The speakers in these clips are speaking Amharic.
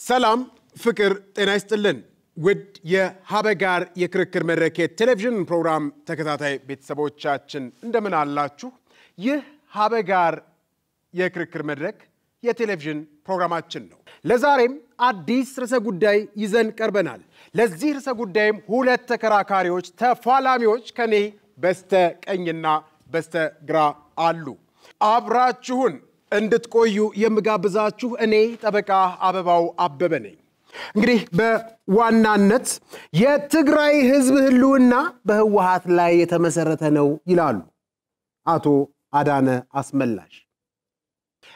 ሰላም ፍቅር ጤና ይስጥልን ውድ የሀበጋር የክርክር መድረክ ቴሌቪዥን ፕሮግራም ተከታታይ ቤተሰቦቻችን እንደምን አላችሁ ይህ ሀበጋር የክርክር መድረክ የቴሌቪዥን ፕሮግራማችን ነው ለዛሬም አዲስ ርዕሰ ጉዳይ ይዘን ቀርበናል ለዚህ ርዕሰ ጉዳይም ሁለት ተከራካሪዎች ተፋላሚዎች ከኔ በስተቀኝና በስተግራ አሉ አብራችሁን እንድትቆዩ የምጋብዛችሁ እኔ ጠበቃ አበባው አበበ ነኝ እንግዲህ በዋናነት የትግራይ ህዝብ ህልውና በህወሓት ላይ የተመሰረተ ነው ይላሉ አቶ አዳነ አስመላሽ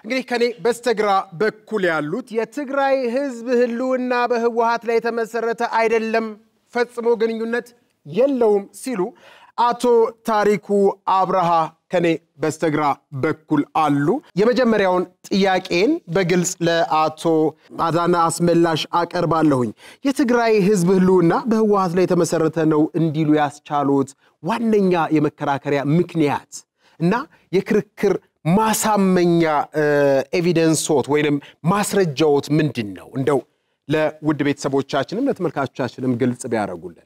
እንግዲህ ከኔ በስተግራ በኩል ያሉት የትግራይ ህዝብ ህልውና በህወሓት ላይ የተመሰረተ አይደለም ፈጽሞ ግንኙነት የለውም ሲሉ አቶ ታሪኩ አብርሃ ከኔ በስተግራ በኩል አሉ የመጀመሪያውን ጥያቄን በግልጽ ለአቶ አዳነ አስመላሽ አቀርባለሁኝ የትግራይ ህዝብ ህልውና በህወሓት ላይ የተመሰረተ ነው እንዲሉ ያስቻሉት ዋነኛ የመከራከሪያ ምክንያት እና የክርክር ማሳመኛ ኤቪደንስዎት ወይንም ማስረጃዎት ምንድነው እንደው ለውድ ቤተሰቦቻችንም ለተመልካቾቻችንም ግልጽ ቢያደርጉልን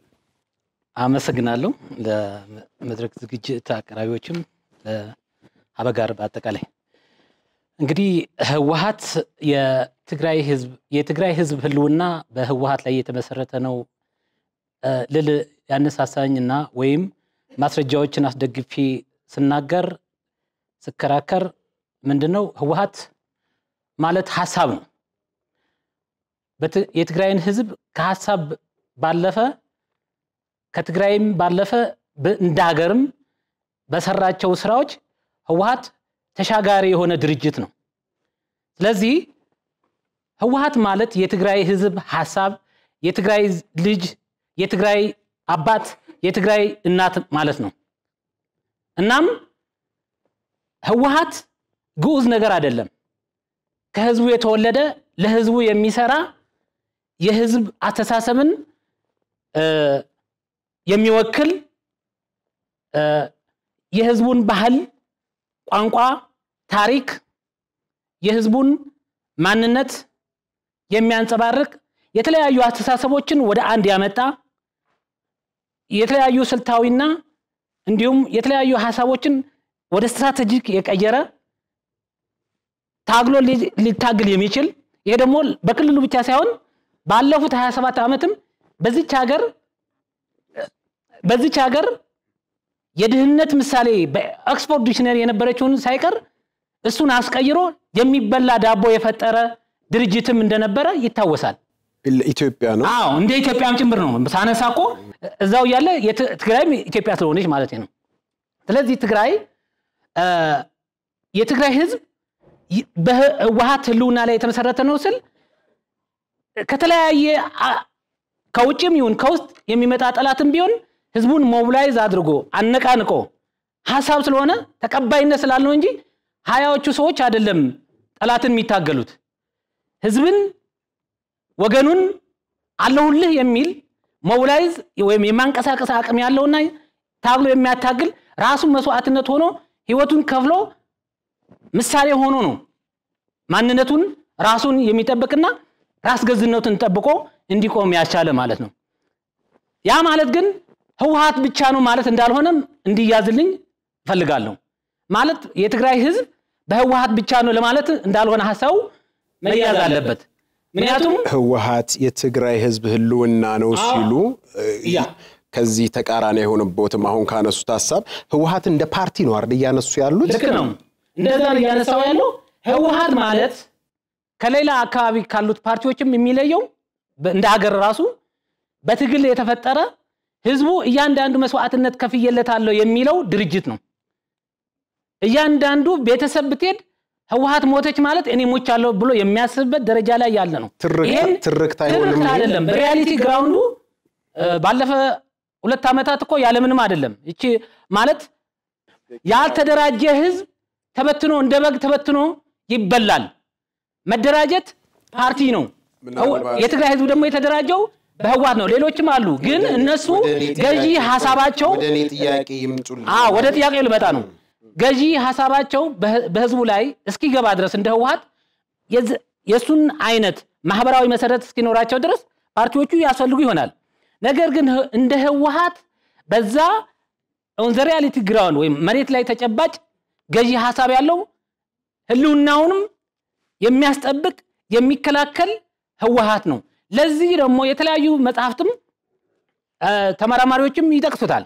አመሰግናለሁ ለመድረክ ዝግጅት አቀራቢዎችም ለሀበጋር በአጠቃላይ እንግዲህ ህወሓት የትግራይ ህዝብ ህልውና በህወሓት ላይ የተመሰረተ ነው ለለ ያነሳሳኝና ወይም ማስረጃዎችን አስደግፌ ስናገር ስከራከር ምንድነው ህወሓት ማለት ሐሳብ ነው የትግራይን ህዝብ ከሐሳብ ባለፈ ከትግራይም ባለፈ እንዳገርም በሰራቸው ስራዎች ህወሓት ተሻጋሪ የሆነ ድርጅት ነው ስለዚህ ህወሓት ማለት የትግራይ ህዝብ ሐሳብ የትግራይ ልጅ የትግራይ አባት የትግራይ እናት ማለት ነው እናም ህወሓት ግዑዝ ነገር አይደለም ከህዝቡ የተወለደ ለህዝቡ የሚሰራ የህዝብ አስተሳሰብን የሚወክል የህዝቡን ባህል ቋንቋ ታሪክ የህዝቡን ማንነት የሚያንጸባርቅ የተለያዩ አስተሳሰቦችን ወደ አንድ ያመጣ የተለያዩ ስልታዊና እንዲሁም የተለያዩ ሐሳቦችን ወደ ስትራቴጂክ የቀየረ ታግሎ ሊታገል የሚችል ይሄ ደግሞ በክልሉ ብቻ ሳይሆን ባለፉት 27 ዓመትም በዚች ሀገር የድህነት ምሳሌ በኦክስፎርድ ዲክሽነሪ የነበረችውን ሳይቀር እሱን አስቀይሮ የሚበላ ዳቦ የፈጠረ ድርጅትም እንደነበረ ይታወሳል ኢትዮጵያ ነው አዎ እንደ ኢትዮጵያም ጭምር ነው ሳነሳቆ እዛው ያለ ትግራይ ኢትዮጵያ ስለሆነች ማለት ነው ስለዚህ የትግራይ ህዝብ በህወሓት ህልውና ላይ የተመሰረተ ነው ስል ከተለያየ ከውጭም ይሁን ከውስጥ የሚመጣ ጠላትም ቢሆን ህዝቡን ሞቢላይዝ አድርጎ አነቃንቆ ሐሳብ ስለሆነ ተቀባይነት ስላልነው እንጂ ሃያዎቹ ሰዎች አይደለም ጠላትን የሚታገሉት ህዝብን ወገኑን አለሁልህ የሚል ሞቢላይዝ ወይም የማንቀሳቀስ አቅም ያለውና ታግሎ የሚያታግል ራሱ መስዋዕትነት ሆኖ ህይወቱን ከፍሎ ምሳሌ ሆኖ ነው ማንነቱን ራሱን የሚጠብቅና ራስ ገዝነቱን ጠብቆ እንዲቆም ያቻለ ማለት ነው ያ ማለት ግን ህወሓት ብቻ ነው ማለት እንዳልሆነም እንዲያዝልኝ ፈልጋለሁ ማለት የትግራይ ህዝብ በህወሓት ብቻ ነው ለማለት እንዳልሆነ ሐሳቡ መያዝ አለበት ምክንያቱም ህወሓት የትግራይ ህዝብ ህልውና ነው ሲሉ ከዚህ ተቃራኒ የሆነቦትም አሁን ካነሱት ሐሳብ ህወሓት እንደ ፓርቲ ነው አይደል ያነሱ ያሉት ልክ ነው እንደዛ ነው ያነሳው ያለው ህወሓት ማለት ከሌላ አካባቢ ካሉት ፓርቲዎችም የሚለየው እንደ ሀገር ራሱ በትግል የተፈጠረ ህዝቡ እያንዳንዱ መስዋዕትነት ከፍየለታለው የሚለው ድርጅት ነው እያንዳንዱ ቤተሰብ ብትሄድ ህወሓት ሞተች ማለት እኔ ሞቻለሁ ብሎ የሚያስብበት ደረጃ ላይ ያለ ነው ትርክት አይደለም በሪያሊቲ ግራውንዱ ባለፈ 2 አመታት እኮ ያለ ምንም አይደለም እቺ ማለት ያልተደራጀ ህዝብ ተበትኖ እንደበግ ተበትኖ ይበላል መደራጀት ፓርቲ ነው የትግራይ ህዝብ ደግሞ የተደራጀው በህወሓት ነው ሌሎችም አሉ ግን እነሱ ገዢ ሐሳባቸው ወደኔ ጥያቄ ይምጡልኝ ወደ ጥያቄው ልመጣ ነው ገዢ ሐሳባቸው በህዝቡ ላይ እስኪገባ ድረስ እንደ ህወሓት የሱን አይነት ማህበራዊ መሰረት እስኪኖራቸው ድረስ ፓርቲዎቹ ያስፈልጉ ይሆናል ነገር ግን እንደ ህወሓት በዛ on the reality ground ወይ መሬት ላይ ተጨባጭ ገዢ ሐሳብ ያለው ህልውናውንም የሚያስጠብቅ የሚከላከል ህወሓት ነው ለዚህ ደግሞ የተለያዩ መጽሐፍትም ተመራማሪዎችም ይጠቅሱታል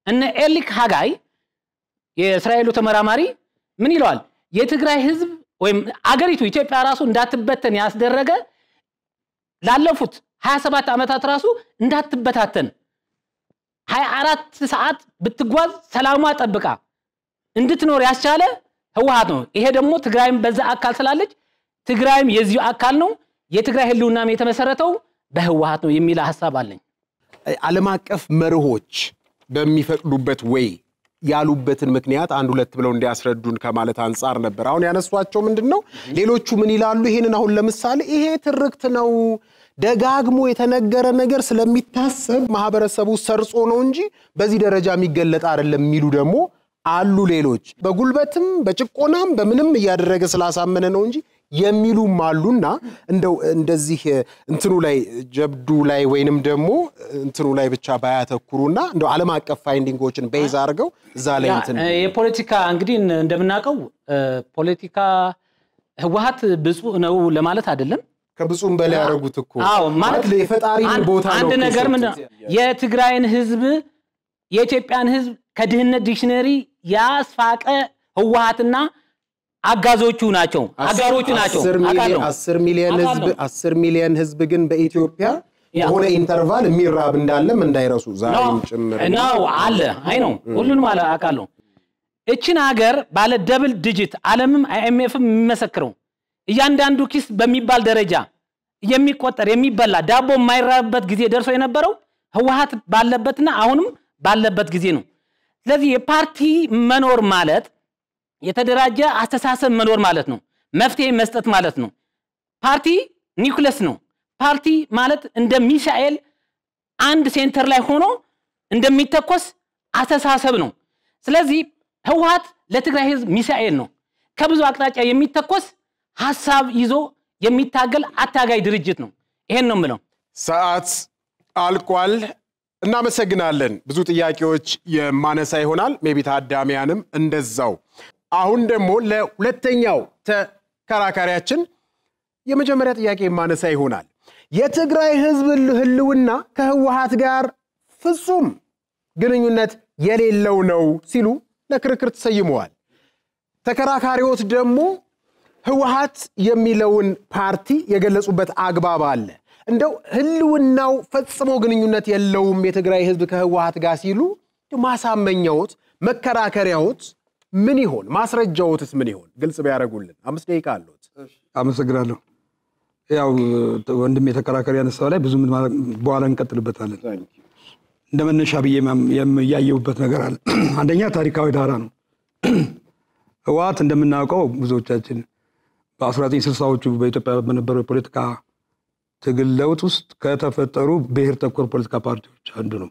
እነ ኤሊክ ሃጋይ የእስራኤሉ ተመራማሪ ምን ይላል የትግራይ ህዝብ ወይም አገሪቱ ኢትዮጵያ ራሱ እንዳትበተን ያስደረገ ላለፉት 27 ዓመታት ራሱ እንዳትበታተን 24 ሰዓት ብትጓዝ ሰላሟ ጠብቃ እንድትኖር ያስቻለ ህወሓት ነው ይሄ ደግሞ ትግራይም በዛ አካል ስላለች ትግራይም የዚሁ አካል ነው የትግራይ ህልውናም የተመሰረተው በህወሓት ነው የሚል ሐሳብ አለኝ ዓለም አቀፍ መርሆች በሚፈቅዱበት ወይ ያሉበትን ምክንያት አንድ ሁለት ብለው እንዲያስረዱን ከማለት አንፃር ነበር አሁን ያነሷቸው ምንድነው ሌሎቹ ምን ይላሉ ይሄንን አሁን ለምሳሌ ይሄ ትርክት ነው ደጋግሞ የተነገረ ነገር ስለሚታሰብ ማህበረሰቡ ሰርጾ ነው እንጂ በዚህ ደረጃ የሚገለጥ አይደለም የሚሉ ደግሞ አሉ ሌሎች በጉልበትም በጭቆናም በምንም ያደረገ ስላሳመነ ነው እንጂ የሚሉም አሉና እንደዚህ እንትኑ ላይ ጀብዱ ላይ ወይንም ደግሞ እንትኑ ላይ ብቻ ባያተኩሩና ዓለም አቀፍ ፋይንዲንጎችን ቤዝ አድርገው እዛ ላይ እንትን የፖለቲካ እንግዲህ እንደምናቀው ፖለቲካ ህወሓት ብፁዕ ነው ለማለት አይደለም ከብፁም በላይ ያረጉት እኮ ማለት ለፈጣሪን ቦታ ነው አንድ ነገር ምን የትግራይን ህዝብ የኢትዮጵያን ህዝብ ከድህነት ዲክሽነሪ ያስፋቀ ህወሓትና አጋዞቹ ናቸው አጋሮቹ ናቸው 10 ሚሊዮን ህዝብ ግን በኢትዮጵያ የሆነ ኢንተርቫል የሚራብ እንዳለም እንዳይረሱ ዛሬም ጭምር ነው አለ አይ ነው ሁሉንም አለ አቃለው እቺን ሀገር ባለ ደብል ዲጂት ዓለምም አይኤምኤፍም የሚመሰክረው እያንዳንዱ ኪስ በሚባል ደረጃ የሚቆጠር የሚበላ ዳቦ የማይራብበት ጊዜ ደርሶ የነበረው ህወሓት ባለበትና አሁንም ባለበት ጊዜ ነው ስለዚህ የፓርቲ መኖር ማለት የተደራጀ አስተሳሰብ መኖር ማለት ነው መፍትሄ መስጠት ማለት ነው ፓርቲ ኒውክለስ ነው ፓርቲ ማለት እንደ ሚሳኤል አንድ ሴንተር ላይ ሆኖ እንደሚተኮስ አስተሳሰብ ነው ስለዚህ ህወሓት ለትግራይ ህዝብ ሚሳኤል ነው ከብዙ አቅጣጫ የሚተኮስ ሐሳብ ይዞ የሚታገል አታጋይ ድርጅት ነው ይሄን ነው ምለው ሰዓት አልቋል እናመሰግናለን ብዙ ጥያቄዎች የማነሳ ይሆናል ሜቢ ታዳሚያንም እንደዛው አሁን ደግሞ ለሁለተኛው ተከራካሪያችን የመጀመሪያ ጥያቄ የማነሳ ይሆናል የትግራይ ህዝብ ህልውና ከህወሓት ጋር ፍጹም ግንኙነት የሌለው ነው ሲሉ ለክርክር ተሰይመዋል ተከራካሪዎች ደግሞ ህወሓት የሚለውን ፓርቲ የገለጹበት አግባብ አለ እንደው ህልውናው ፈጽሞ ግንኙነት የለውም የትግራይ ህዝብ ከህወሓት ጋር ሲሉ ማሳመኛውት መከራከሪያውት ምን ይሆን ማስረጃውትስ ምን ይሆን ግልጽ ቢያረጉልን 5 ደቂቃ አሉት አመሰግናለሁ ያው ወንድም የተከራከሪ ያነሳው ላይ ብዙ ምን በኋላ እንቀጥልበታለን እንደመነሻ ብዬ የሚያየውበት ነገር አለ አንደኛ ታሪካዊ ዳራ ነው ህወሓት እንደምናውቀው ብዙዎቻችን በ1960ዎቹ በኢትዮጵያ በነበረው የፖለቲካ ትግል ለውጥ ውስጥ ከተፈጠሩ ብሔር ተኮር ፖለቲካ ፓርቲዎች አንዱ ነው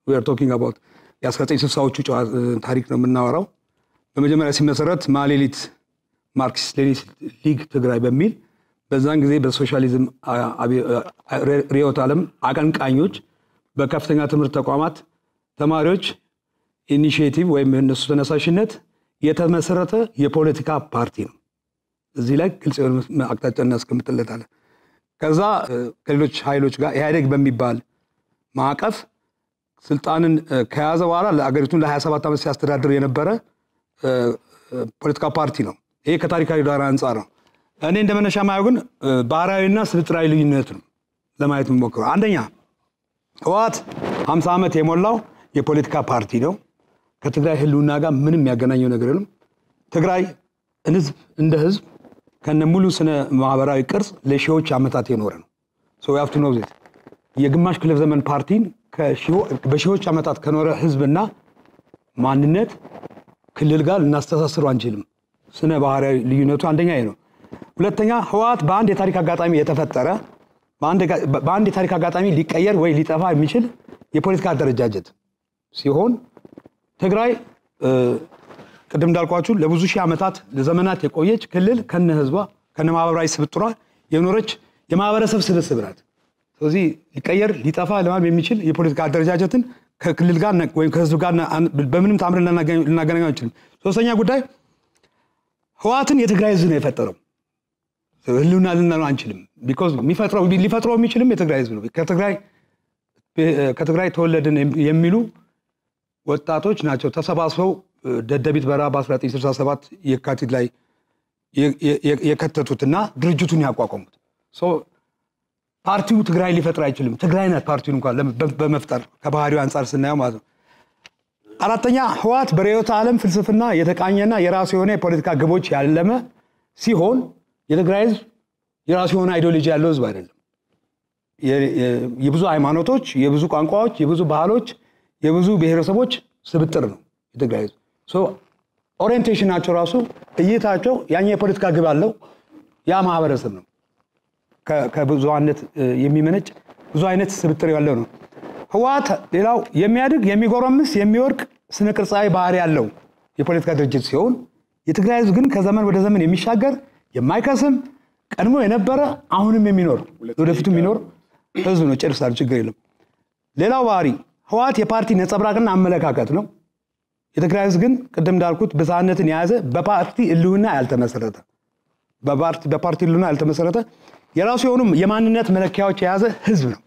we are talking about የ1960ዎቹ ታሪክ ነው የምናወራው በመጀመሪያ ሲመሰረት ማሌሊት ማርክሲስት ሌኒኒስት ሊግ ትግራይ በሚል በዛን ጊዜ በሶሻሊዝም ሪዮት ዓለም አቀንቃኞች በከፍተኛ ትምህርት ተቋማት ተማሪዎች ኢኒሺዬቲቭ ወይም እነሱ ተነሳሽነት የተመሰረተ የፖለቲካ ፓርቲ ነው እዚህ ላይ ግልጽ የሆነ አቅጣጫ እናስቀምጥለታለን ከዛ ከሌሎች ኃይሎች ጋር ኢህአዴግ በሚባል ማዕቀፍ ስልጣንን ከያዘ በኋላ ለአገሪቱን ለ27 ዓመት ሲያስተዳድር የነበረ ፖለቲካ ፓርቲ ነው ይሄ ከታሪካዊ ዳራ አንፃር ነው እኔ እንደመነሻ ማየው ግን ባህራዊና ስልጣናዊ ልዩነት ነው ለማየት እንሞክረው አንደኛ ህወሓት 50 ዓመት የሞላው የፖለቲካ ፓርቲ ነው ከትግራይ ህልውና ጋር ምንም ያገናኘው ነገር የለም ትግራይ እንደ ህዝብ ከነሙሉ ስነ ማህበራዊ ቅርጽ ለሺዎች ዓመታት የኖረ ነው so we have to know this የግማሽ ክፍለ ዘመን ፓርቲን በሺዎች ዓመታት ከኖረ ህዝብና ማንነት ክልል ጋር እናስተሳስሩ አንችልም ስነ ባህሪያዊ ልዩነቱ አንደኛ ነው ሁለተኛ ህወሓት በአንድ የታሪክ አጋጣሚ የተፈጠረ በአንድ የታሪክ አጋጣሚ ሊቀየር ወይ ሊጠፋ የሚችል የፖለቲካ አደረጃጀት ሲሆን ትግራይ ቀደም እንዳልኳችሁ ለብዙ ሺህ ዓመታት ለዘመናት የቆየች ክልል ከነ ህዝቧ ከነ ማህበራዊ ስብጥሯ የኖረች የማህበረሰብ ስብስብ ናት። ስለዚህ ሊቀየር ሊጠፋ ለማም የሚችል የፖለቲካ አደረጃጀትን ከክልል ጋር ወይም ከህዝብ ጋር በምንም ታምር ልናገናኘው አንችልም። ሶስተኛ ጉዳይ ህወሓትን የትግራይ ህዝብ ነው የፈጠረው። ህልውና ልንለው አንችልም። ቢኮዝ ሊፈጥረው የሚችልም የትግራይ ህዝብ ነው። ከትግራይ ተወለድን የሚሉ ወጣቶች ናቸው ተሰባስበው ደደቢት በረሃ በ1967 የካቲት ላይ የከተቱትና ድርጅቱን ያቋቋሙት። ፓርቲው ትግራይ ሊፈጥር አይችልም። ትግራይ ናት ፓርቲውን እንኳን በመፍጠር ከባህሪው አንፃር ስናየው ማለት ነው። አራተኛ ህወሓት በርዕዮተ ዓለም ፍልስፍና የተቃኘና የራሱ የሆነ የፖለቲካ ግቦች ያለመ ሲሆን የትግራይ ህዝብ የራሱ የሆነ አይዲዮሎጂ ያለው ህዝብ አይደለም። የብዙ ሃይማኖቶች፣ የብዙ ቋንቋዎች፣ የብዙ ባህሎች፣ የብዙ ብሔረሰቦች ስብጥር ነው የትግራይ ህዝብ። ኦሪየንቴሽናቸው ራሱ እይታቸው ያኛ የፖለቲካ ግብ አለው። ያ ማህበረሰብ ነው ከብዙሃነት የሚመነጭ ብዙ አይነት ስብጥር ያለው ነው። ህወሓት ሌላው የሚያድግ የሚጎረምስ የሚወርቅ ስነ ቅርጻዊ ባህሪ ያለው የፖለቲካ ድርጅት ሲሆን የትግራይ ህዝብ ግን ከዘመን ወደ ዘመን የሚሻገር የማይከስም ቀድሞ የነበረ አሁንም የሚኖር ወደፊቱ የሚኖር ህዝብ ነው። ጨርሳል፣ ችግር የለም። ሌላው ባህሪ ህወሓት የፓርቲ ነጸብራቅና አመለካከት ነው። የትግራይ ህዝብ ግን ቅድም እንዳልኩት ብዝሃነትን የያዘ በፓርቲ ህልውና ያልተመሰረተ በፓርቲ ህልውና ያልተመሰረተ የራሱ የሆኑ የማንነት መለኪያዎች የያዘ ህዝብ ነው።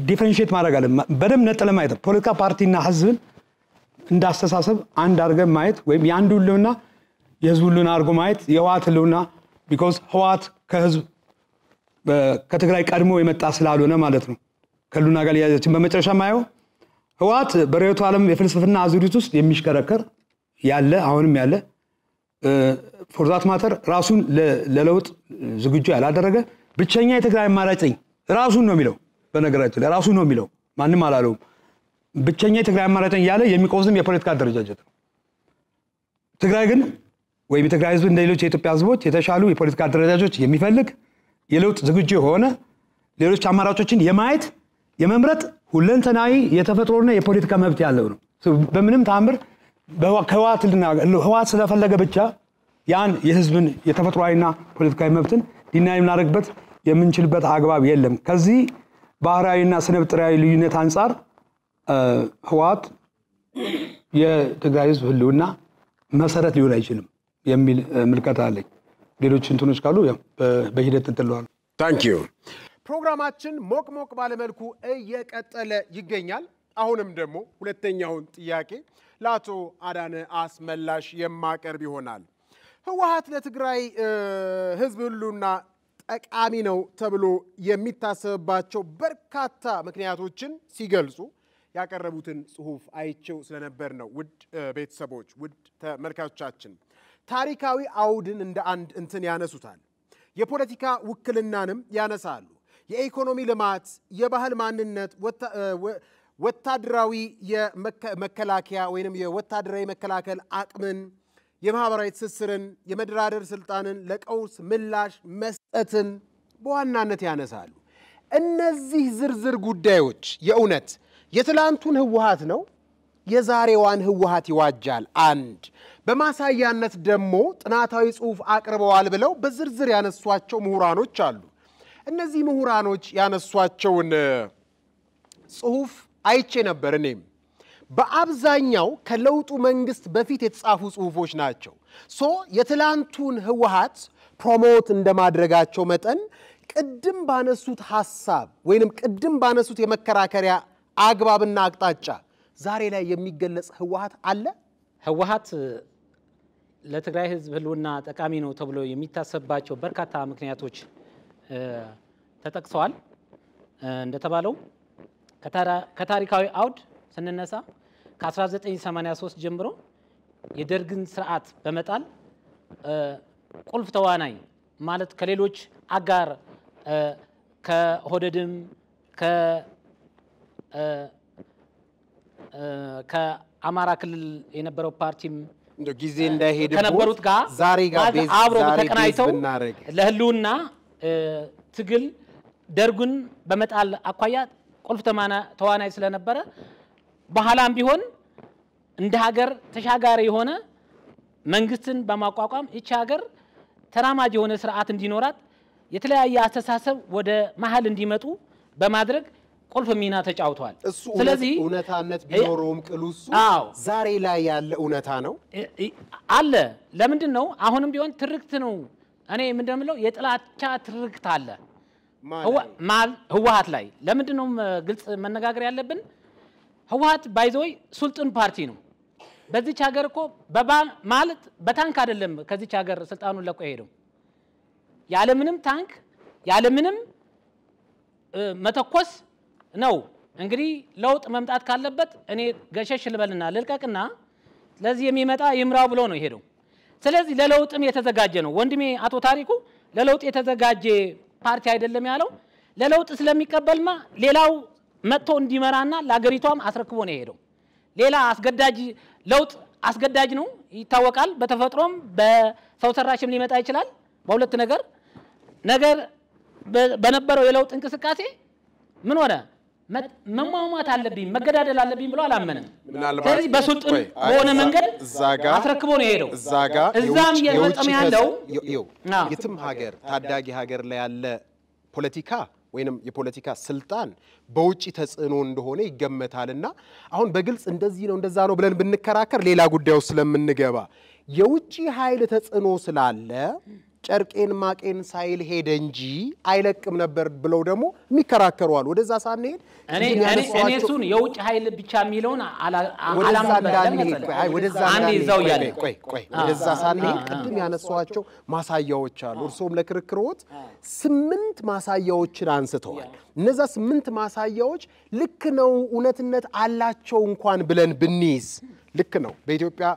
ዲፈረንሺየት ማድረግ አለ። በደም ነጥለ ማየት ፖለቲካ ፓርቲና ህዝብን እንዳስተሳሰብ አንድ አድርገን ማየት ወይም የአንዱ ህልውና የህዝቡ ህልውና አድርጎ ማየት የህወሓት ህልውና ቢኮዝ ህወሓት ከህዝብ ከትግራይ ቀድሞ የመጣ ስላልሆነ ማለት ነው ከህልውና ጋር ያያችን። በመጨረሻ ማየው ህወሓት በርዕዮተ ዓለም የፍልስፍና አዙሪት ውስጥ የሚሽከረከር ያለ አሁንም ያለ ፎርዛት ማተር ራሱን ለለውጥ ዝግጁ ያላደረገ ብቸኛ የትግራይ አማራጭ ራሱን ነው የሚለው። በነገራችን ላይ ራሱን ነው የሚለው፣ ማንም አላለውም። ብቸኛ የትግራይ አማራጭ ያለ የሚቆዝም የፖለቲካ አደረጃጀት ነው። ትግራይ ግን ወይም የትግራይ ህዝብ እንደ ሌሎች የኢትዮጵያ ህዝቦች የተሻሉ የፖለቲካ አደረጃጀቶች የሚፈልግ የለውጥ ዝግጁ የሆነ ሌሎች አማራጮችን የማየት የመምረጥ ሁለንተናዊ የተፈጥሮና የፖለቲካ መብት ያለው ነው። በምንም ታምር ህወሓት ስለፈለገ ብቻ ያን የህዝብን የተፈጥሯዊና ፖለቲካዊ መብትን ዲናይ ልናደርግበት የምንችልበት አግባብ የለም። ከዚህ ባህራዊና ስነብጥራዊ ልዩነት አንፃር ህወሓት የትግራይ ህዝብ ህልውና መሰረት ሊሆን አይችልም የሚል ምልከታ አለኝ። ሌሎች እንትኖች ካሉ በሂደት እንጥለዋል። ታንክ ዩ። ፕሮግራማችን ሞቅ ሞቅ ባለመልኩ እየቀጠለ ይገኛል። አሁንም ደግሞ ሁለተኛውን ጥያቄ ለአቶ አዳነ አስመላሽ የማቀርብ ይሆናል። ህወሓት ለትግራይ ህዝብ ህልውና ጠቃሚ ነው ተብሎ የሚታሰብባቸው በርካታ ምክንያቶችን ሲገልጹ ያቀረቡትን ጽሁፍ አይቸው ስለነበር ነው። ውድ ቤተሰቦች፣ ውድ ተመልካቾቻችን ታሪካዊ አውድን እንደ አንድ እንትን ያነሱታል። የፖለቲካ ውክልናንም ያነሳሉ። የኢኮኖሚ ልማት፣ የባህል ማንነት፣ ወታደራዊ የመከላከያ ወይንም የወታደራዊ መከላከል አቅምን፣ የማህበራዊ ትስስርን፣ የመደራደር ስልጣንን፣ ለቀውስ ምላሽ መስጠትን በዋናነት ያነሳሉ። እነዚህ ዝርዝር ጉዳዮች የእውነት የትላንቱን ህወሓት ነው የዛሬዋን ህወሓት ይዋጃል? አንድ በማሳያነት ደግሞ ጥናታዊ ጽሁፍ አቅርበዋል ብለው በዝርዝር ያነሷቸው ምሁራኖች አሉ። እነዚህ ምሁራኖች ያነሷቸውን ጽሁፍ አይቼ ነበር። እኔም በአብዛኛው ከለውጡ መንግስት በፊት የተጻፉ ጽሁፎች ናቸው። የትላንቱን ህወሓት ፕሮሞት እንደማድረጋቸው መጠን ቅድም ባነሱት ሐሳብ ወይንም ቅድም ባነሱት የመከራከሪያ አግባብና አቅጣጫ ዛሬ ላይ የሚገለጽ ህወሓት አለ? ህወሓት ለትግራይ ህዝብ ህልውና ጠቃሚ ነው ተብሎ የሚታሰብባቸው በርካታ ምክንያቶች ተጠቅሰዋል። እንደተባለው ከታሪካዊ አውድ ስንነሳ ከ1983 ጀምሮ የደርግን ስርዓት በመጣል ቁልፍ ተዋናይ ማለት ከሌሎች አጋር ከሆደድም ከአማራ ክልል የነበረው ፓርቲም ጊዜ እንዳይሄድ ከነበሩት ጋር ዛሬ ጋር አብሮ ተቀናይተው ለህልውና ትግል ደርጉን በመጣል አኳያ ቁልፍ ተዋናይ ስለነበረ በኋላም ቢሆን እንደ ሀገር ተሻጋሪ የሆነ መንግስትን በማቋቋም እቺ ሀገር ተራማጅ የሆነ ስርዓት እንዲኖራት የተለያየ አስተሳሰብ ወደ መሃል እንዲመጡ በማድረግ ቁልፍ ሚና ተጫውቷል። ስለዚህ እውነታነት ቢኖረውም ቅሉሱ ዛሬ ላይ ያለ እውነታ ነው አለ። ለምንድን ነው አሁንም ቢሆን ትርክት ነው? እኔ ምንድነው የጥላቻ ትርክት አለ ህወሓት ላይ። ለምንድን ነው ግልጽ መነጋገር ያለብን? ህወሓት ባይዘይ ሱልጣን ፓርቲ ነው። በዚች ሀገር እኮ ማለት በታንክ አይደለም ከዚች ሀገር ስልጣኑን ለቆ ሄደው ያለምንም ታንክ ያለምንም መተኮስ ነው። እንግዲህ ለውጥ መምጣት ካለበት እኔ ገሸሽ ልበልና ልልቀቅና ለዚህ የሚመጣ ይምራው ብሎ ነው ሄደው። ስለዚህ ለለውጥም የተዘጋጀ ነው። ወንድሜ አቶ ታሪኩ ለለውጥ የተዘጋጀ ፓርቲ አይደለም ያለው። ለለውጥ ስለሚቀበልማ ሌላው መጥቶ እንዲመራና ለሀገሪቷም አስረክቦ ነው ሄደው። ሌላ አስገዳጅ ለውጥ አስገዳጅ ነው ይታወቃል። በተፈጥሮም በሰው ሰራሽም ሊመጣ ይችላል። በሁለት ነገር በነበረው የለውጥ እንቅስቃሴ ምን ሆነ? መሟሟት አለብኝ መገዳደል አለብኝ ብሎ አላመነም። ስለዚህ በሱልጣን በሆነ መንገድ አስረክቦ ነው ሄደው። እዛም የፈጸመ ያለው የትም ሀገር ታዳጊ ሀገር ላይ ያለ ፖለቲካ ወይንም የፖለቲካ ስልጣን በውጪ ተጽዕኖ እንደሆነ ይገመታልና አሁን በግልጽ እንደዚህ ነው እንደዛ ነው ብለን ብንከራከር ሌላ ጉዳዩ ስለምንገባ የውጪ ኃይል ተጽዕኖ ስላለ ጨርቄን ማቄን ሳይል ሄደ እንጂ አይለቅም ነበር ብለው ደግሞ የሚከራከሩ አሉ። ወደዛ ሳንሄድ እኔ እሱን የውጭ ኃይል ብቻ የሚለውን ወደዛ ሳንሄድ ቅድም ያነሷቸው ማሳያዎች አሉ። እርሶም ለክርክሮት 8 ማሳያዎችን አንስተዋል። እነዛ 8 ማሳያዎች ልክ ነው እውነትነት አላቸው እንኳን ብለን ብንይዝ ልክ ነው። በኢትዮጵያ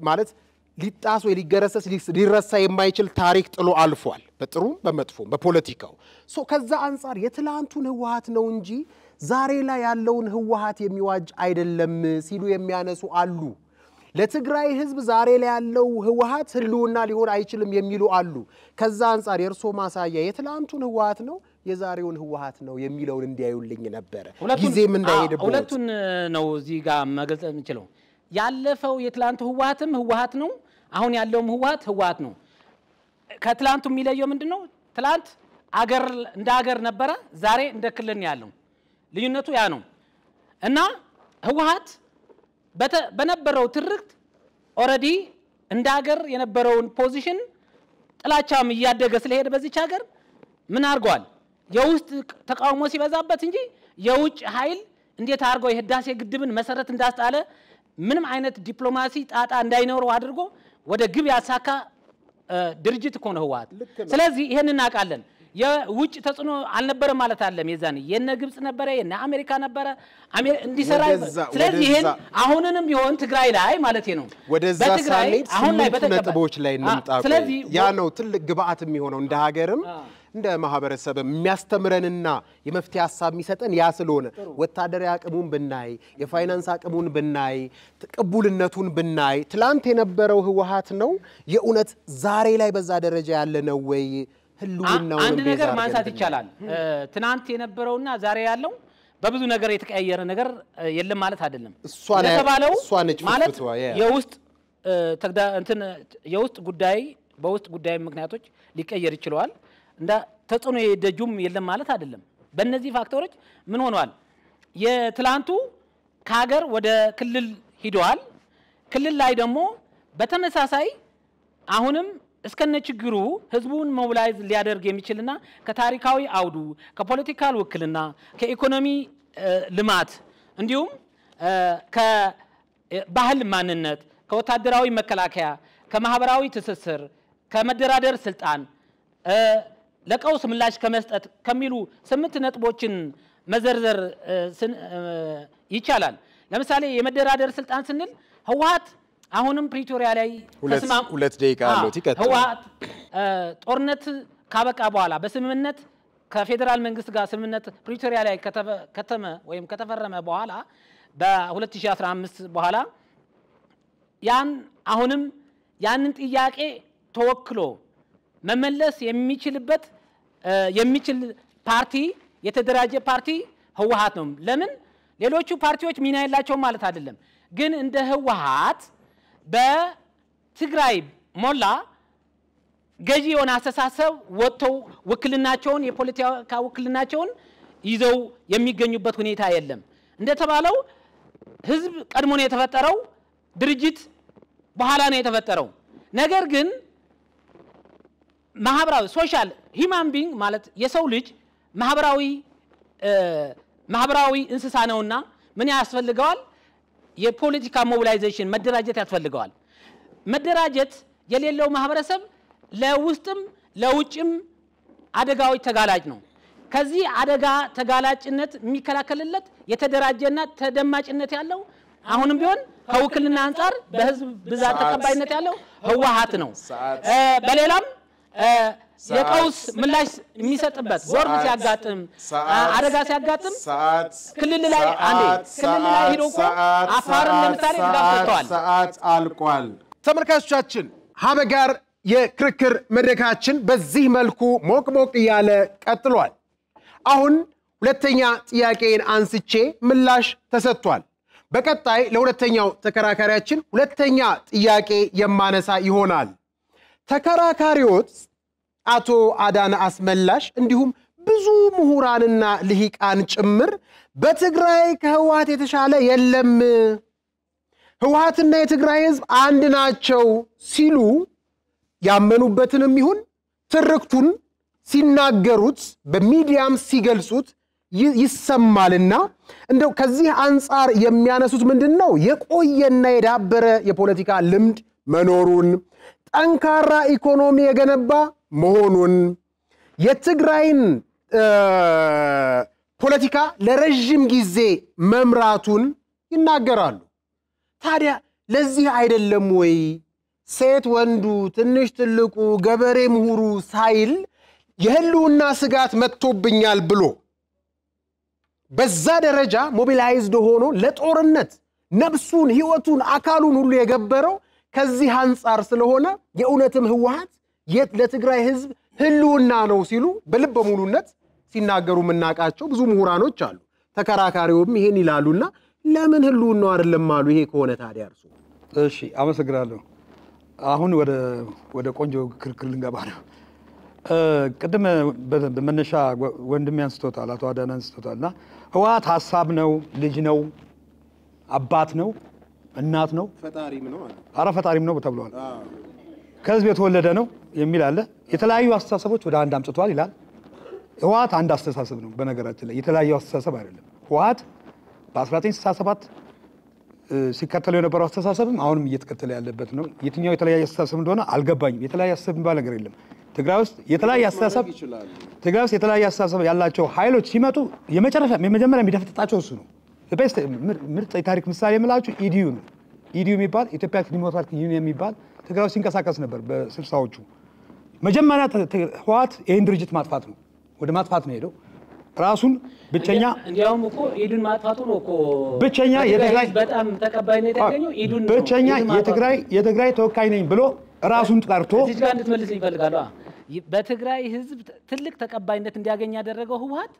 ማለት ሊጣስ ወይ ሊገረሰስ ሊረሳ የማይችል ታሪክ ጥሎ አልፏል። በጥሩም በመጥፎም በፖለቲካው ከዛ አንፃር የትላንቱን ህወሓት ነው እንጂ ዛሬ ላይ ያለውን ህወሓት የሚዋጅ አይደለም ሲሉ የሚያነሱ አሉ። ለትግራይ ህዝብ ዛሬ ላይ ያለው ህወሓት ህልውና ሊሆን አይችልም የሚሉ አሉ። ከዛ አንፃር የርሶ ማሳያ የትላንቱን ህወሓት ነው የዛሬውን ህወሓት ነው የሚለውን እንዲያዩልኝ ነበር። ጊዜም እንዳይሄድበት ሁለቱን ነው እዚህ ጋር መግለጽ የምንችለው። ያለፈው የትላንቱ ህወሓትም ህወሓት ነው፣ አሁን ያለውም ህወሓት ነው። ከትላንቱ የሚለየው ምንድነው? ትላንት አገር እንደ አገር ነበረ፣ ዛሬ እንደ ክልል ያለው ልዩነቱ ያ ነው። እና ህወሓት በነበረው ትርክት ኦሬዲ እንደ አገር የነበረውን ፖዚሽን ጥላቻም እያደገ ስለሄደ በዚች ሀገር ምን አርጓል? የውስጥ ተቃውሞ ሲበዛበት እንጂ የውጭ ኃይል እንዴት አርጎ የህዳሴ ግድብን መሰረት እንዳስጣለ ምንም አይነት ዲፕሎማሲ ጣጣ እንዳይኖረው አድርጎ ወደ ግብ ያሳካ ድርጅት እኮ ነው ህወሓት። ስለዚህ ይሄን እናቃለን። የውጭ ተጽዕኖ አልነበረም ማለት አይደለም። የዛኔ የነ ግብጽ ነበረ የነ አሜሪካ ነበረ እንዲሰራ። ስለዚህ ይሄን አሁንንም ቢሆን ትግራይ ላይ ማለት ነው ወደዛ ሳይድ አሁን ላይ በተነጥቦች ላይ እንምጣ። ያ ነው ትልቅ ግብአት የሚሆነው እንደ ሀገርም እንደ ማህበረሰብ የሚያስተምረንና የመፍትሄ ሐሳብ የሚሰጠን ያ ስለሆነ ወታደራዊ አቅሙን ብናይ የፋይናንስ አቅሙን ብናይ ተቀቡልነቱን ብናይ ትላንት የነበረው ህወሓት ነው የኡነት ዛሬ ላይ በዛ ደረጃ ያለ ነው ወይ? ህልውናው አንድ ነገር ማንሳት ይቻላል። ትናንት የነበረውና ዛሬ ያለው በብዙ ነገር የተቀያየረ ነገር የለም ማለት አይደለም። እሷ ነች ማለት የውስጥ ጉዳይ በውስጥ ጉዳይ ምክንያቶች ሊቀየር ይችላል። እንደ ተጽዕኖ የደጁም የለም ማለት አይደለም። በእነዚህ ፋክተሮች ምን ሆኗል? የትላንቱ ከሀገር ወደ ክልል ሂደዋል። ክልል ላይ ደግሞ በተመሳሳይ አሁንም እስከነ ችግሩ ህዝቡን ሞቢላይዝ ሊያደርግ የሚችልና ከታሪካዊ አውዱ ከፖለቲካል ውክልና ከኢኮኖሚ ልማት እንዲሁም ከባህል ማንነት ከወታደራዊ መከላከያ ከማህበራዊ ትስስር ከመደራደር ስልጣን ለቀውስ ምላሽ ከመስጠት ከሚሉ 8 ነጥቦችን መዘርዘር ይቻላል። ለምሳሌ የመደራደር ስልጣን ስንል ህወሓት አሁንም ፕሪቶሪያ ላይ ሁለት ደቂቃ አለው ይቀጥል። ህወሓት ጦርነት ካበቃ በኋላ በስምምነት ከፌደራል መንግስት ጋር ስምምነት ፕሪቶሪያ ላይ ከተመ ወይም ከተፈረመ በኋላ በ2015 በኋላ አሁንም ያንን ጥያቄ ተወክሎ መመለስ የሚችልበት የሚችል ፓርቲ የተደራጀ ፓርቲ ህወሓት ነው። ለምን ሌሎቹ ፓርቲዎች ሚና የላቸው ማለት አይደለም። ግን እንደ ህወሓት በትግራይ ሞላ ገዢ የሆነ አስተሳሰብ ወጥተው ውክልናቸውን የፖለቲካ ውክልናቸውን ይዘው የሚገኙበት ሁኔታ የለም እንደተባለው ህዝብ ቀድሞ ነው የተፈጠረው ድርጅት በኋላ ነው የተፈጠረው ነገር ግን ማህበራዊ ሶሻል ሂማን ቢንግ ማለት የሰው ልጅ ማህበራዊ እንስሳ ነውና ምን ያስፈልገዋል የፖለቲካ ሞቢላይዜሽን መደራጀት ያስፈልገዋል መደራጀት የሌለው ማህበረሰብ ለውስጥም ለውጭም አደጋዎች ተጋላጭ ነው ከዚህ አደጋ ተጋላጭነት የሚከላከልለት የተደራጀና ተደማጭነት ያለው አሁንም ቢሆን ከውክልና አንፃር በህዝብ ብዛት ተቀባይነት ያለው ህወሓት ነው በሌላም የቀውስ ምላሽ የሚሰጥበት ጎርፍ ሲያጋጥም አደጋ ሲያጋጥም ክልል ላይ ሄዶ አፋርን ለምሳሌ ተጋፍተዋል ሰዓት አልቋል ተመልካቾቻችን ሀበጋር የክርክር መድረካችን በዚህ መልኩ ሞቅ ያለ ቀጥሏል አሁን ሁለተኛ ጥያቄን አንስቼ ምላሽ ተሰጥቷል በቀጣይ ለሁለተኛው ተከራካሪያችን ሁለተኛ ጥያቄ የማነሳ ይሆናል ተከራካሪዎች አቶ አዳነ አስመላሽ እንዲሁም ብዙ ምሁራንና ልሂቃን ጭምር በትግራይ ከህወሓት የተሻለ የለም ህወሓትና የትግራይ ህዝብ አንድ ናቸው ሲሉ ያመኑበትንም ይሁን ትርክቱን ሲናገሩት በሚዲያም ሲገልጹት ይሰማልና እንደው ከዚህ አንፃር የሚያነሱት ምንድነው የቆየና የዳበረ የፖለቲካ ልምድ መኖሩን ጠንካራ ኢኮኖሚ የገነባ መሆኑን የትግራይን ፖለቲካ ለረጅም ጊዜ መምራቱን ይናገራሉ ታዲያ ለዚህ አይደለም ወይ ሴት ወንዱ ትንሽ ትልቁ ገበሬ ምሁሩ ሳይል የህልውና ስጋት መጥቶብኛል ብሎ በዛ ደረጃ ሞቢላይዝድ ሆኖ ለጦርነት ነፍሱን ህይወቱን አካሉን ሁሉ የገበረው ከዚህ አንፃር ስለሆነ የኡነትም ህወሓት ለትግራይ ህዝብ ህልውና ነው ሲሉ በልበ ሙሉነት ሲናገሩ መናቃቸው ብዙ ምሁራኖች አሉ ተከራካሪውም ይሄን ይላሉና ለምን ህልውናው አይደለም አሉ ይሄ ከሆነ ታዲያ እርሱ እሺ አመሰግናለሁ አሁን ወደ ቆንጆ ክርክር ልንገባ ነው ቅድም በመነሻ ወንድም ያንስቶታል አቶ አዳነ አንስቶታልና ህወሓት ሐሳብ ነው ልጅ ነው አባት ነው እናት ነው ፈጣሪም ነው ፈጣሪም ነው ተብሏል ከህዝብ የተወለደ ነው የሚል አለ የተለያዩ አስተሳሰቦች ወደ አንድ አምጥቷል ይላል ህወሓት አንድ አስተሳሰብ ነው በነገራችን ላይ የተለያዩ አስተሳሰብ አይደለም ህወሓት በ1967 ሲከተለው የነበረው አስተሳሰብም አሁንም እየተከተለ ያለበት ነው የትኛው የተለያየ አስተሳሰብ እንደሆነ አልገባኝም የተለያየ አስተሳሰብ የሚባል ነገር የለም ትግራይ ውስጥ የተለያየ አስተሳሰብ ያላቸው ኃይሎች ሲመጡ የመጀመሪያ የሚደፍጥጣቸው እሱ ነው ምርጥ የታሪክ ምሳሌ የምላችሁ ኢዲዩ ነው ኢዲዩ የሚባል ኢትዮጵያ ዲሞክራቲክ ዩኒየን የሚባል ትግራይ ውስጥ ሲንቀሳቀስ ነበር በ60ዎቹ መጀመሪያ ህወሓት ይሄን ድርጅት ማጥፋት ነው ወደ ማጥፋት ነው ሄደው ራሱን ብቸኛ እንዲያውም እኮ ኢዱን ማጥፋቱ ነው እኮ ብቸኛ የትግራይ በጣም ተቀባይነት ያገኘው ኢዱን ብቸኛ የትግራይ ተወካይ ነኝ ብሎ ራሱን ጠርቶ እዚህ ጋር እንድትመልስ ይፈልጋሉ በትግራይ ህዝብ ትልቅ ተቀባይነት እንዲያገኝ ያደረገው ህወሓት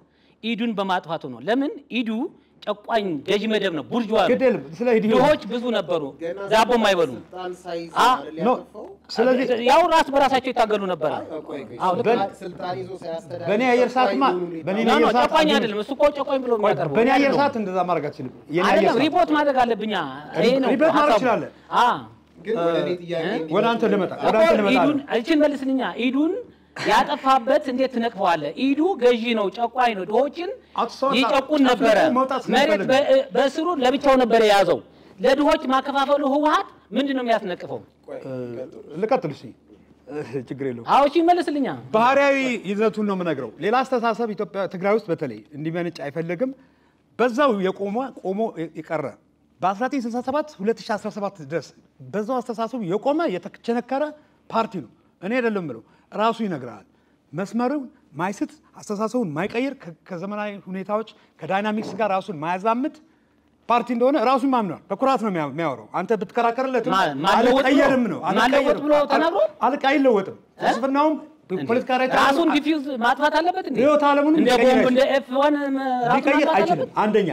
ኢዱን በማጥፋቱ ነው ለምን ኢዱ ጨቋኝ ገዢ መደብ ነው ቡርጅዋ ግደል ስለ ኢዱ ድሆች ብዙ ነበሩ ዳቦ ማይበሉ ስለዚህ ያው ራስ በራሳቸው ይታገሉ ነበር ስልጣን ይዞ ሳያስተዳድር በኔ አየር ሰዓትማ በኔ አየር ሰዓት ጨቋኝ አይደለም እሱ እኮ ጨቋኝ ብሎ የሚያቀርበው በኔ አየር ሰዓት እንደዛ ማድረግ አትችልም የኔ አየር ሰዓት ሪፖርት ማድረግ አለብኛ ይሄ ነው ሪፖርት ማድረግ ይችላል ግን ወደ እኔ ጥያቄ ወደ አንተ ልመጣ ኢዱን እቺን መልስልኛ ኢዱን ያጠፋበት እንዴት ትነቅፈዋለህ ኢዱ ገዢ ነው ጨቋኝ ነው ድሆችን ይጨቁን ነበር መሬት በስሩ ለብቻው ነበር የያዘው ለድሆች ማከፋፈሉ ህወሓት ምንድነው የሚያስነቅፈው ልቀጥልሽ ችግር የለው አዎ እሺ መልስልኛ ባህሪያዊ ይዘቱን ነው የምነግረው ሌላ አስተሳሰብ ኢትዮጵያ ትግራይ ውስጥ በተለይ እንዲመነጭ አይፈልግም በዛው ቆሞ ይቀረ በ1967 2017 ድረስ በዛው አስተሳሰብ የቆመ የተቸነከረ ፓርቲ ነው እኔ አይደለም ብለው ራሱ ይነግራል መስመሩን ማይስት አስተሳሰቡን ማይቀየር ከዘመናዊ ሁኔታዎች ከዳይናሚክስ ጋር ራሱን ማያዛምት ፓርቲ እንደሆነ ራሱን ማምኗል በኩራት ነው የሚያወራው አንተ ብትከራከርለት አልቀየርም ነው ማለወጥ ብሎ ተናግሮ አይለወጥም ፍልስፍናውም ፖለቲካ ራይት ራሱን ዲፊውዝ ማጥፋት አለበት እንዴ? ሪዮት ዓለሙን እንደ ቦምብ እንደ F1 ራሱን ሊቀይር ማጥፋት አይችልም። አለበት? አንደኛ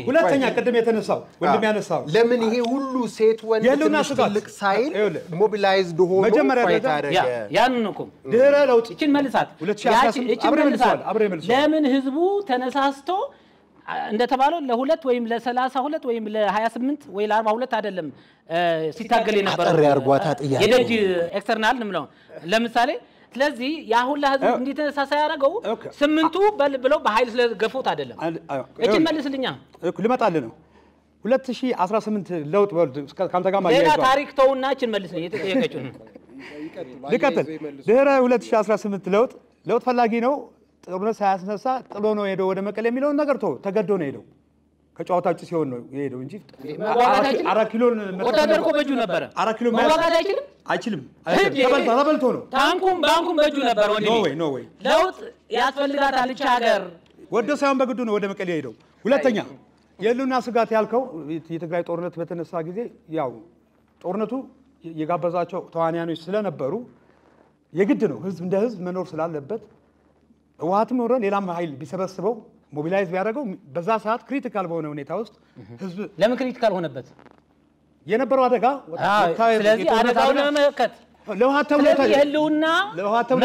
ሁለተኛ ቅድም የተነሳው ወንድም ያነሳው ለምን ይሄ ሁሉ ሴት ወንድ የህልውና ትንሽ ስጋት ትልቅ ሳይል ሞቢላይዝድ ሆኖ መጀመሪያ ፋይት ደረጃ አደረገ? ያንን እኮ ድህረ ለውጥ እቺን መልሳት 2018 እቺን አብሬ መልሳት መልሰዋል። ለምን ህዝቡ ተነሳስቶ እንደተባለው ለ2 ወይም ለ32 ወይም ለ28 ወይ ለ42 አይደለም ሲታገል የነበረው አጥር ያርጓታ ጥያቄ የደጅ ኤክስተርናል ነው ለምሳሌ ስለዚህ ያ ሁላ ህዝብ እንዲተነሳሳ ያደረገው ስምንቱ ብለው በኃይል ስለገፉት አይደለም እቺን መልስልኛ ልመጣልህ ነው 2018 ለውጥ ካንተ ጋር ማለት ሌላ ታሪክ ተውና እቺን መልስልኝ የተጠየቀችው ልቀጥል ድህረ 2018 ለውጥ ፈላጊ ነው ጦርነት ሳያስነሳ ጥሎ ነው ሄደው ወደ መቀሌ የሚለውን ነገር ተገዶ ነው ሄደው ከጨዋታ ውጭ ሲሆን ነው የሄደው እንጂ 4 ኪሎ ወታደር እኮ በእጁ ነበረ 4 ኪሎ መዋጋት አይችልም ተበልቶ ነው ታንኩም ባንኩም በእጁ ነበር ወንድሜ ኖ ወይ ለውጥ ያስፈልጋታል እቺ ሀገር ወደ ሳይሆን በግዱ ነው ወደ መቀሌ ሄደው ሁለተኛ የህልውና ስጋት ያልከው የትግራይ ጦርነት በተነሳ ጊዜ ያው ጦርነቱ የጋበዛቸው ተዋናዮች ስለነበሩ የግድ ነው ህዝብ እንደ ህዝብ መኖር ስላለበት ህወሓትም ወረን ሌላም ኃይል ቢሰበስበው ሞቢላይዝ ቢያደርገው በዛ ሰዓት ክሪቲካል በሆነ ሁኔታ ውስጥ ህዝብ ለምን ክሪቲካል ሆነበት የነበረው አደጋ ስለዚህ አደጋው ለመከት ለህወሓት ተብሎ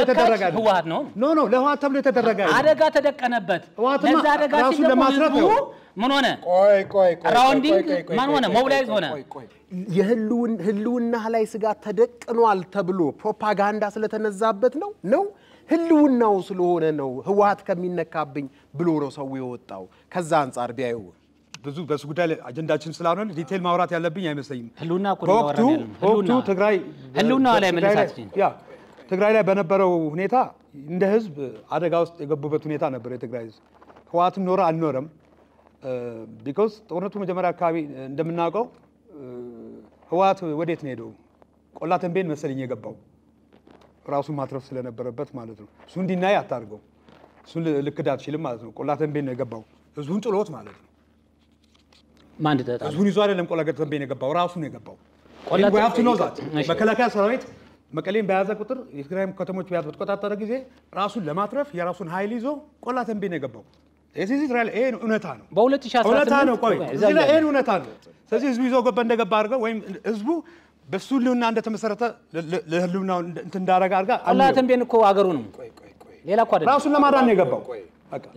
የተደረገ ህወሓት ነው ኖ ለህወሓት ተብሎ የተደረገ አደጋ ተደቀነበት ለዛ አደጋ ራሱን ለማስረፍ ነው ምን ሆነ ቆይ ራውንዲንግ ማን ሆነ ሞቢላይዝ ሆነ የህልውና ላይ ስጋት ተደቅኗል ተብሎ ፕሮፓጋንዳ ስለተነዛበት ነው ህልውናው ስለሆነ ነው ህወሓት ከሚነካብኝ ብሎ ነው ሰው የወጣው ከዛ አንፃር ቢያዩ ብዙ በሱ ጉዳይ ላይ አጀንዳችን ስላልሆነ ዲቴል ማውራት ያለብኝ አይመስለኝም ህልውና ወቅቱ ትግራይ ህልውና ላይ መለሳት ትግራይ ላይ በነበረው ሁኔታ እንደ ህዝብ አደጋ ውስጥ የገቡበት ሁኔታ ነበር የትግራይ ህዝብ ህወሓትም ኖረ አልኖረም ቢኮዝ ጦርነቱ መጀመሪያ አካባቢ እንደምናውቀው ህወሓት ወዴት ነው ሄደው ቆላ ተንቤን መሰለኝ የገባው ራሱን ማትረፍ ስለነበረበት ማለት ነው እሱ እንዲናይ አታርገው እሱን ልክድ አትችልም ማለት ነው ቆላ ተንቤን ነው የገባው ህዝቡን ጥሎት ማለት ነው ማን ተጣጣ ህዝቡን ይዞ አይደለም ቆላ ተንቤን የገባው ራሱ ነው የገባው ቆላ ሀብት ነው ዛት መከላከያ ሰራዊት መቀሌን በያዘ ቁጥር የትግራይ ከተሞች በተቆጣጠረ ጊዜ ራሱን ለማትረፍ የራሱን ኃይል ይዞ ቆላ ተንቤን ነው የገባው እዚህ ትግራይ ይሄ እውነታ ነው በ2018 ነው ቆይ እዚህ ላይ ይሄ እውነታ ነው ስለዚህ ህዝቡ ይዞ ገባ እንደገባ አድርገው ወይም ህዝቡ በሱ ህልውና እንደተመሰረተ ለህልውናው እንዳረጋ አድርጋ ቆላ ተንቤን እኮ አገሩ ነው ሌላ እኮ አይደለም ራሱን ለማዳን ነው የገባው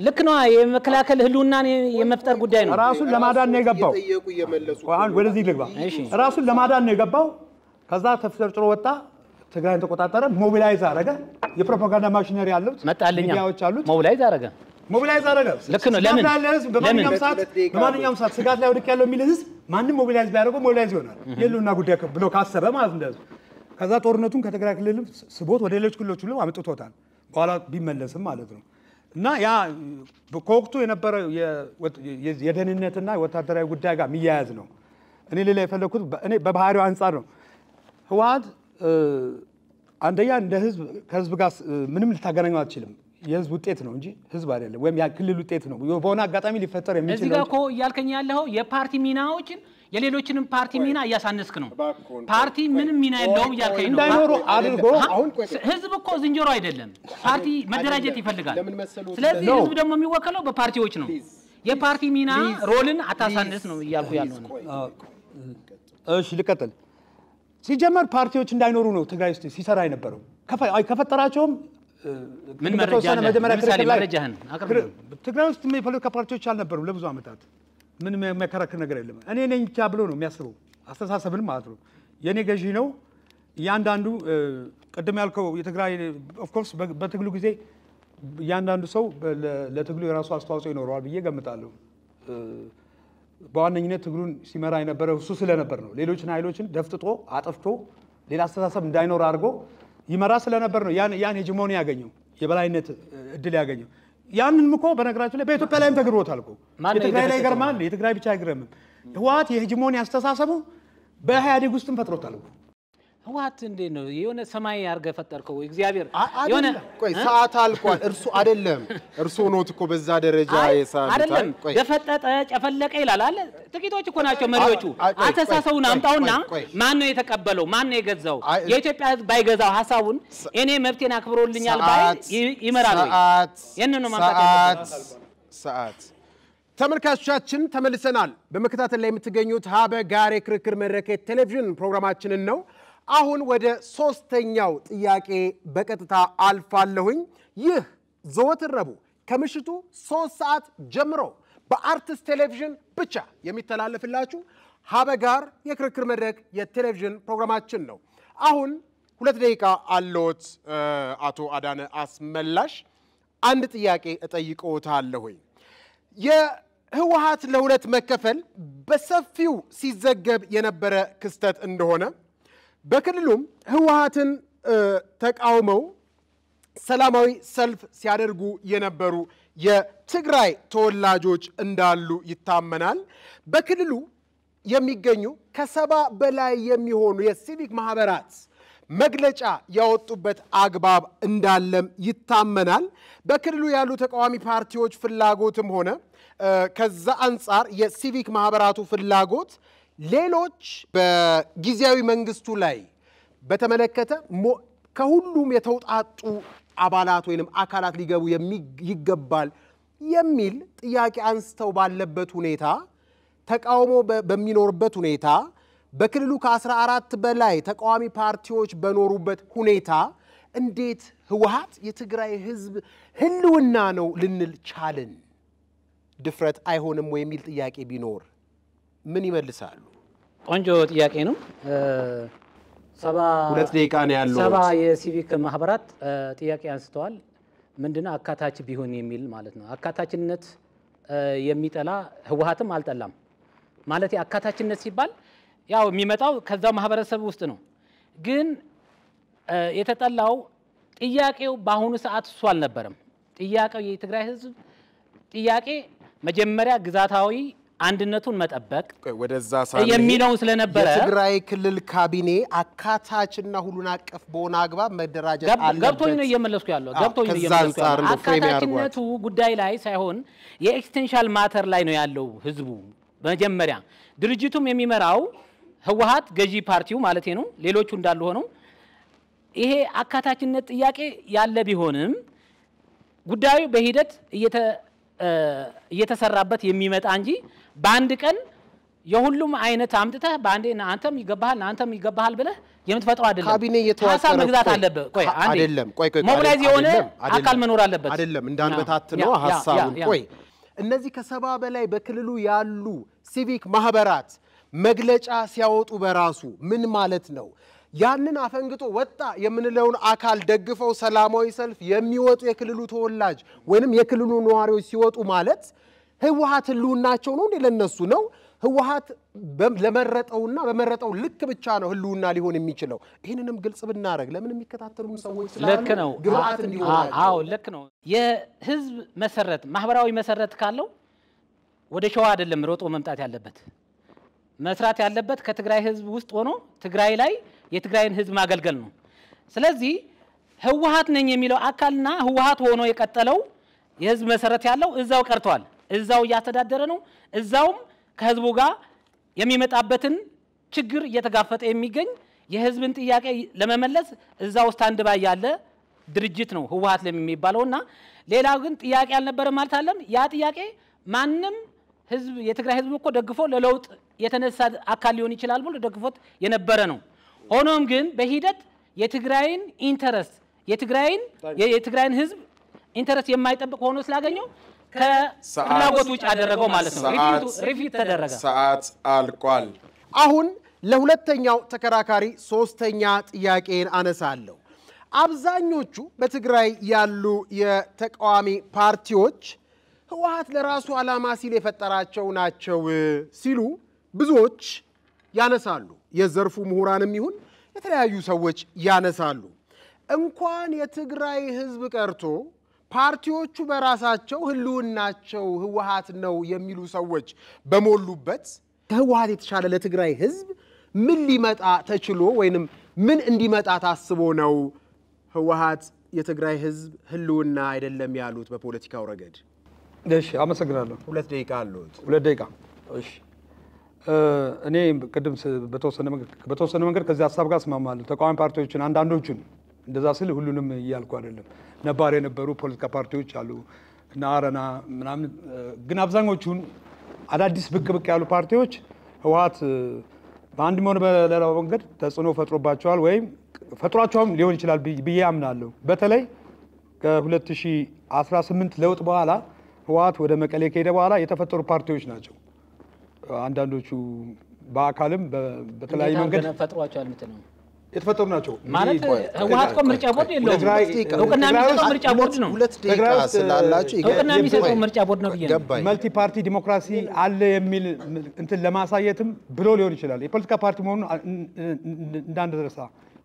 ልክ ነው የመከላከል ህልውናን የመፍጠር ጉዳይ ነው ራሱን ለማዳን ነው የገባው ወደዚህ ልግባ ራሱን ለማዳን ነው የገባው ከዛ ተፍጨርጭሮ ወጣ ትግራይን ተቆጣጠረ ሞቢላይዝ አረገ የፕሮፓጋንዳ ማሽነሪ ያሉት ሚዲያዎች አሉት ሞቢላይዝ አረገ ልክ ነው በማንኛውም ሰዓት ስጋት ላይ ወድቅ ያለው የሚል ህዝብ ማንም ሞቢላይዝ ቢያደርገው ሞቢላይዝ ይሆናል የህልውና ጉዳይ ብሎ ካሰበ ማለት እንደዚህ ከዛ ጦርነቱን ከትግራይ ክልል ስቦት ወደ ሌሎች ክልሎች ሁሉ አምጥቶታል በኋላ ቢመለስም ማለት ነው እና ያ ከወቅቱ የነበረ የደህንነትና ወታደራዊ ጉዳይ ጋር የሚያያዝ ነው እኔ ሌላ የፈለኩት እኔ በባህሪው አንፃር ነው ህወሓት አንደኛ እንደ ህዝብ ከህዝብ ጋር ምንም ልታገናኘው አትችልም የህዝብ ውጤት ነው እንጂ ህዝብ አይደለም ወይም ያ ክልል ውጤት ነው በሆነ አጋጣሚ ሊፈጠር የሚችል እዚህ ጋር እኮ እያልከኝ ያለው የፓርቲ ሚናዎችን የሌሎችንም ፓርቲ ሚና እያሳነስክ ነው ፓርቲ ምንም ሚና የለውም እያልከኝ ነው እንዳይኖሩ አድርጎ ህዝብ እኮ ዝንጀሮ አይደለም ፓርቲ መደራጀት ይፈልጋል ስለዚህ ህዝብ ደግሞ የሚወከለው በፓርቲዎች ነው የፓርቲ ሚና ሮልን አታሳነስ ነው እያልኩ ያለው ነው እሺ ልቀጥል ሲጀመር ፓርቲዎች እንዳይኖሩ ነው ትግራይ ውስጥ ሲሰራ የነበረው ከፈጠራቸውም ምን መረጃ አለ ለምሳሌ መረጃህን አቅርብ ትግራይ ውስጥ የፖለቲካ ፓርቲዎች አልነበሩም ለብዙ አመታት ምንም የሚያከራክር ነገር የለም እኔ ነኝ ብቻ ብሎ ነው የሚያስበው አስተሳሰብን ማለት ነው የኔ ገዢ ነው ያንዳንዱ ቅድም ያልከው የትግራይ ኦፍ ኮርስ በትግሉ ጊዜ ያንዳንዱ ሰው ለትግሉ የራሱ አስተዋጽኦ ይኖረዋል ብዬ ገምታለሁ በዋነኝነት ትግሉን ሲመራ የነበረው እሱ ስለነበር ነው ሌሎችን ኃይሎችን ደፍጥጦ አጥፍቶ ሌላ አስተሳሰብ እንዳይኖር አድርጎ ይመራ ስለነበር ነው ያን ሄጂሞኒ ያገኘው የበላይነት እድል ያገኘው ያንንም እኮ በነገራችን ላይ በኢትዮጵያ ላይም ተግሮታል እኮ የትግራይ ላይ ገርማል የትግራይ ብቻ አይገርምም ህወሓት የሄጂሞኒ አስተሳሰቡ በኢህአዴግ ውስጥም ፈጥሮታል ህወሓት እንዴት ነው የሆነ ሰማይ አርገ ፈጠርከው እግዚአብሔር የሆነ ቆይ ሰዓት አልቋል እርሱ አይደለም እርሱ ኖት እኮ በዛ ደረጃ የሳሉት አይደለም ደፈጠጠ ጨፈለቀ ይላል አለ ጥቂቶች እኮ ናቸው መሪዎቹ አተሳሰቡን አምጣውና ማን ነው የተቀበለው ማን ነው የገዛው የኢትዮጵያ ህዝብ ባይገዛው ሐሳቡን እኔ መብቴን አክብሮልኛል ባይ ይመራል ወይ የነኑ ማምጣት ሰዓት ተመልካቾቻችን ተመልሰናል በመከታተል ላይ የምትገኙት ሀበጋር የክርክር መድረክ ቴሌቪዥን ፕሮግራማችንን ነው አሁን ወደ ሶስተኛው ጥያቄ በቀጥታ አልፋለሁኝ ይህ ዘወትር ረቡዕ ከምሽቱ 3 ሰዓት ጀምሮ በአርትስ ቴሌቪዥን ብቻ የሚተላለፍላችሁ ሀበጋር የክርክር መድረክ የቴሌቪዥን ፕሮግራማችን ነው አሁን 2 ደቂቃ አለዎት አቶ አዳነ አስመላሽ አንድ ጥያቄ እጠይቅዎታለሁኝ የህወሓት ለሁለት መከፈል በሰፊው ሲዘገብ የነበረ ክስተት እንደሆነ በክልሉም ህወሓትን ተቃውመው ሰላማዊ ሰልፍ ሲያደርጉ የነበሩ የትግራይ ተወላጆች እንዳሉ ይታመናል በክልሉ የሚገኙ ከ70 በላይ የሚሆኑ የሲቪክ ማህበራት መግለጫ ያወጡበት አግባብ እንዳለም ይታመናል በክልሉ ያሉ ተቃዋሚ ፓርቲዎች ፍላጎትም ሆነ ከዛ አንፃር የሲቪክ ማህበራቱ ፍላጎት ሌሎች በጊዜያዊ መንግስቱ ላይ በተመለከተ ከሁሉም የተውጣጡ አባላት ወይንም አካላት ሊገቡ ይገባል የሚል ጥያቄ አንስተው ባለበት ሁኔታ ተቃውሞ በሚኖርበት ሁኔታ በክልሉ ከ14 በላይ ተቃዋሚ ፓርቲዎች በኖሩበት ሁኔታ እንዴት ህወሓት የትግራይ ህዝብ ህልውና ነው ልንል ቻልን ድፍረት አይሆንም ወይ የሚል ጥያቄ ቢኖር ምን ይመልሳሉ ቆንጆ ጥያቄ ነው 2 ደቂቃ ነው ያለው 70 የሲቪክ ማህበራት ጥያቄ አንስተዋል ምንድነው አካታች ቢሆን የሚል ማለት ነው አካታችነት የሚጠላ ህወሓትም አልጠላም ማለት አካታችነት ሲባል ያው የሚመጣው ከዛው ማህበረሰብ ውስጥ ነው ግን የተጠላው ጥያቄው በአሁኑ ሰዓት እሱ አልነበረም ጥያቄው የትግራይ ህዝብ ጥያቄ መጀመሪያ ግዛታዊ አንድነቱን መጠበቅ ወደዛ የሚለው ስለነበረ የትግራይ ክልል ካቢኔ አካታችና ሁሉን አቀፍ በሆነ አግባብ መደራጀት አለበት ገብቶኝ ነው እየመለስኩ ያለው ገብቶኝ ነው እየመለስኩ ያለው አካታችነቱ ጉዳይ ላይ ሳይሆን የኤክስቴንሻል ማተር ላይ ነው ያለው ህዝቡ መጀመሪያ ድርጅቱም የሚመራው ህወሓት ገዢ ፓርቲው ማለት ነው ሌሎቹ እንዳሉ ሆነው ይሄ አካታችነት ጥያቄ ያለ ቢሆንም ጉዳዩ በሂደት እየተሰራበት የሚመጣ እንጂ በአንድ ቀን የሁሉም አይነት አምጥተህ ባንዴ አንተም ይገባሃል ብለህ የምትፈጥረው አይደለም ካቢኔ የተዋቀረ መግዛት አለበት ቆይ አንዴ አይደለም ቆይ ሞቢላይዝ የሆነ አካል መኖር አለበት አይደለም እንዳንበታት ነው ሐሳቡን ቆይ እነዚህ ከ70 በላይ በክልሉ ያሉ ሲቪክ ማህበራት መግለጫ ሲያወጡ በራሱ ምን ማለት ነው ያንን አፈንግጦ ወጣ የምንለውን አካል ደግፈው ሰላማዊ ሰልፍ የሚወጡ የክልሉ ተወላጅ ወይንም የክልሉ ነዋሪዎች ሲወጡ ማለት ህወሓት ህልውናቸው ነው እንዴ ለነሱ ነው ህወሓት ለመረጠውና በመረጠው ልክ ብቻ ነው ህልውና ሊሆን የሚችለው ይሄንንም ግልጽ ብናረግ ለምን የሚከታተሉን ሰዎች ስላሉ ልክ ነው ግብአት እንዲሆን አዎ ልክ ነው የህዝብ መሰረት ማህበራዊ መሰረት ካለው ወደ ሸዋ አይደለም ሮጦ መምጣት ያለበት መስራት ያለበት ከትግራይ ህዝብ ውስጥ ሆኖ ትግራይ ላይ የትግራይን ህዝብ ማገልገል ነው ስለዚህ ህወሓት ነኝ የሚለው አካልና ህወሓት ሆኖ የቀጠለው የህዝብ መሰረት ያለው እዛው ቀርቷል እዛው ያስተዳደረ ነው እዛውም ከህዝቡ ጋር የሚመጣበትን ችግር እየተጋፈጠ የሚገኝ የህዝብን ጥያቄ ለመመለስ እዛው ስታንድ ባይ ያለ ድርጅት ነው ህወሓት ለሚባለውና ሌላው ግን ጥያቄ አልነበረ ማለት አይደለም ያ ጥያቄ ማንንም ህዝብ የትግራይ ህዝብ እኮ ደግፎ ለለውጥ የተነሳ አካል ሊሆን ይችላል ብሎ ደግፎት የነበረ ነው ሆኖም ግን በሂደት የትግራይን ኢንተረስት የትግራይን ህዝብ ኢንተረስት የማይጠብቅ ሆኖ ስላገኘው ከፍላጎት ውጭ አደረገው ማለት ነው ሪፊት ተደረገ ሰዓት አልቋል አሁን ለሁለተኛው ተከራካሪ ሶስተኛ ጥያቄን አነሳለሁ አብዛኞቹ በትግራይ ያሉ የተቃዋሚ ፓርቲዎች ህወሓት ለራሱ ዓላማ ሲል የፈጠራቸው ናቸው ሲሉ ብዙዎች ያነሳሉ የዘርፉ ምሁራንም ይሁን የተለያዩ ሰዎች ያነሳሉ እንኳን የትግራይ ህዝብ ቀርቶ ፓርቲዎቹ በራሳቸው ህልውናቸው ህወሓት ነው የሚሉ ሰዎች በመሉበት ከህወሓት የተሻለ ለትግራይ ህዝብ ምን ሊመጣ ተችሎ ወይንም ምን እንዲመጣ ታስቦ ነው ህወሓት የትግራይ ህዝብ ህልውና አይደለም ያሉት በፖለቲካው ረገድ? እሺ አመሰግናለሁ። 2 ደቂቃ አሉት። 2 ደቂቃ። እሺ እኔ ቅድም በተወሰነ መንገድ ከዚህ ሐሳብ ጋር እስማማለሁ። ተቃዋሚ ፓርቲዎችን አንዳንዶቹን እንደዛ ስል ሁሉንም እያልኩ አይደለም። ነባር የነበሩ ፖለቲካ ፓርቲዎች አሉ እና አረና ምናምን፣ ግን አብዛኞቹን አዳዲስ ብቅ ያሉ ፓርቲዎች ህወሓት በአንድም ሆነ በሌላ መንገድ ተጽዕኖ ፈጥሮባቸዋል ወይም ፈጥሯቸውም ሊሆን ይችላል ብዬ አምናለሁ። በተለይ ከ2018 ለውጥ በኋላ ህወሓት ወደ መቀሌ ከሄደ በኋላ የተፈጠሩ ፓርቲዎች ናቸው። አንዳንዶቹ በአካልም በተለያየ መንገድ ፈጥሯቸዋል ምትነው የተፈጠሩ ናቸው ማለት ህወሓት እኮ ምርጫ ቦርድ የለውም። እውቅና የሚሰጠው ምርጫ ቦርድ ነው። 2 ደቂቃ ስላላችሁ እውቅና የሚሰጠው ምርጫ ቦርድ ነው ብዬ ነው። መልቲ ፓርቲ ዲሞክራሲ አለ የሚል እንትን ለማሳየትም ብሎ ሊሆን ይችላል። የፖለቲካ ፓርቲ መሆኑን እንዳንደረሳ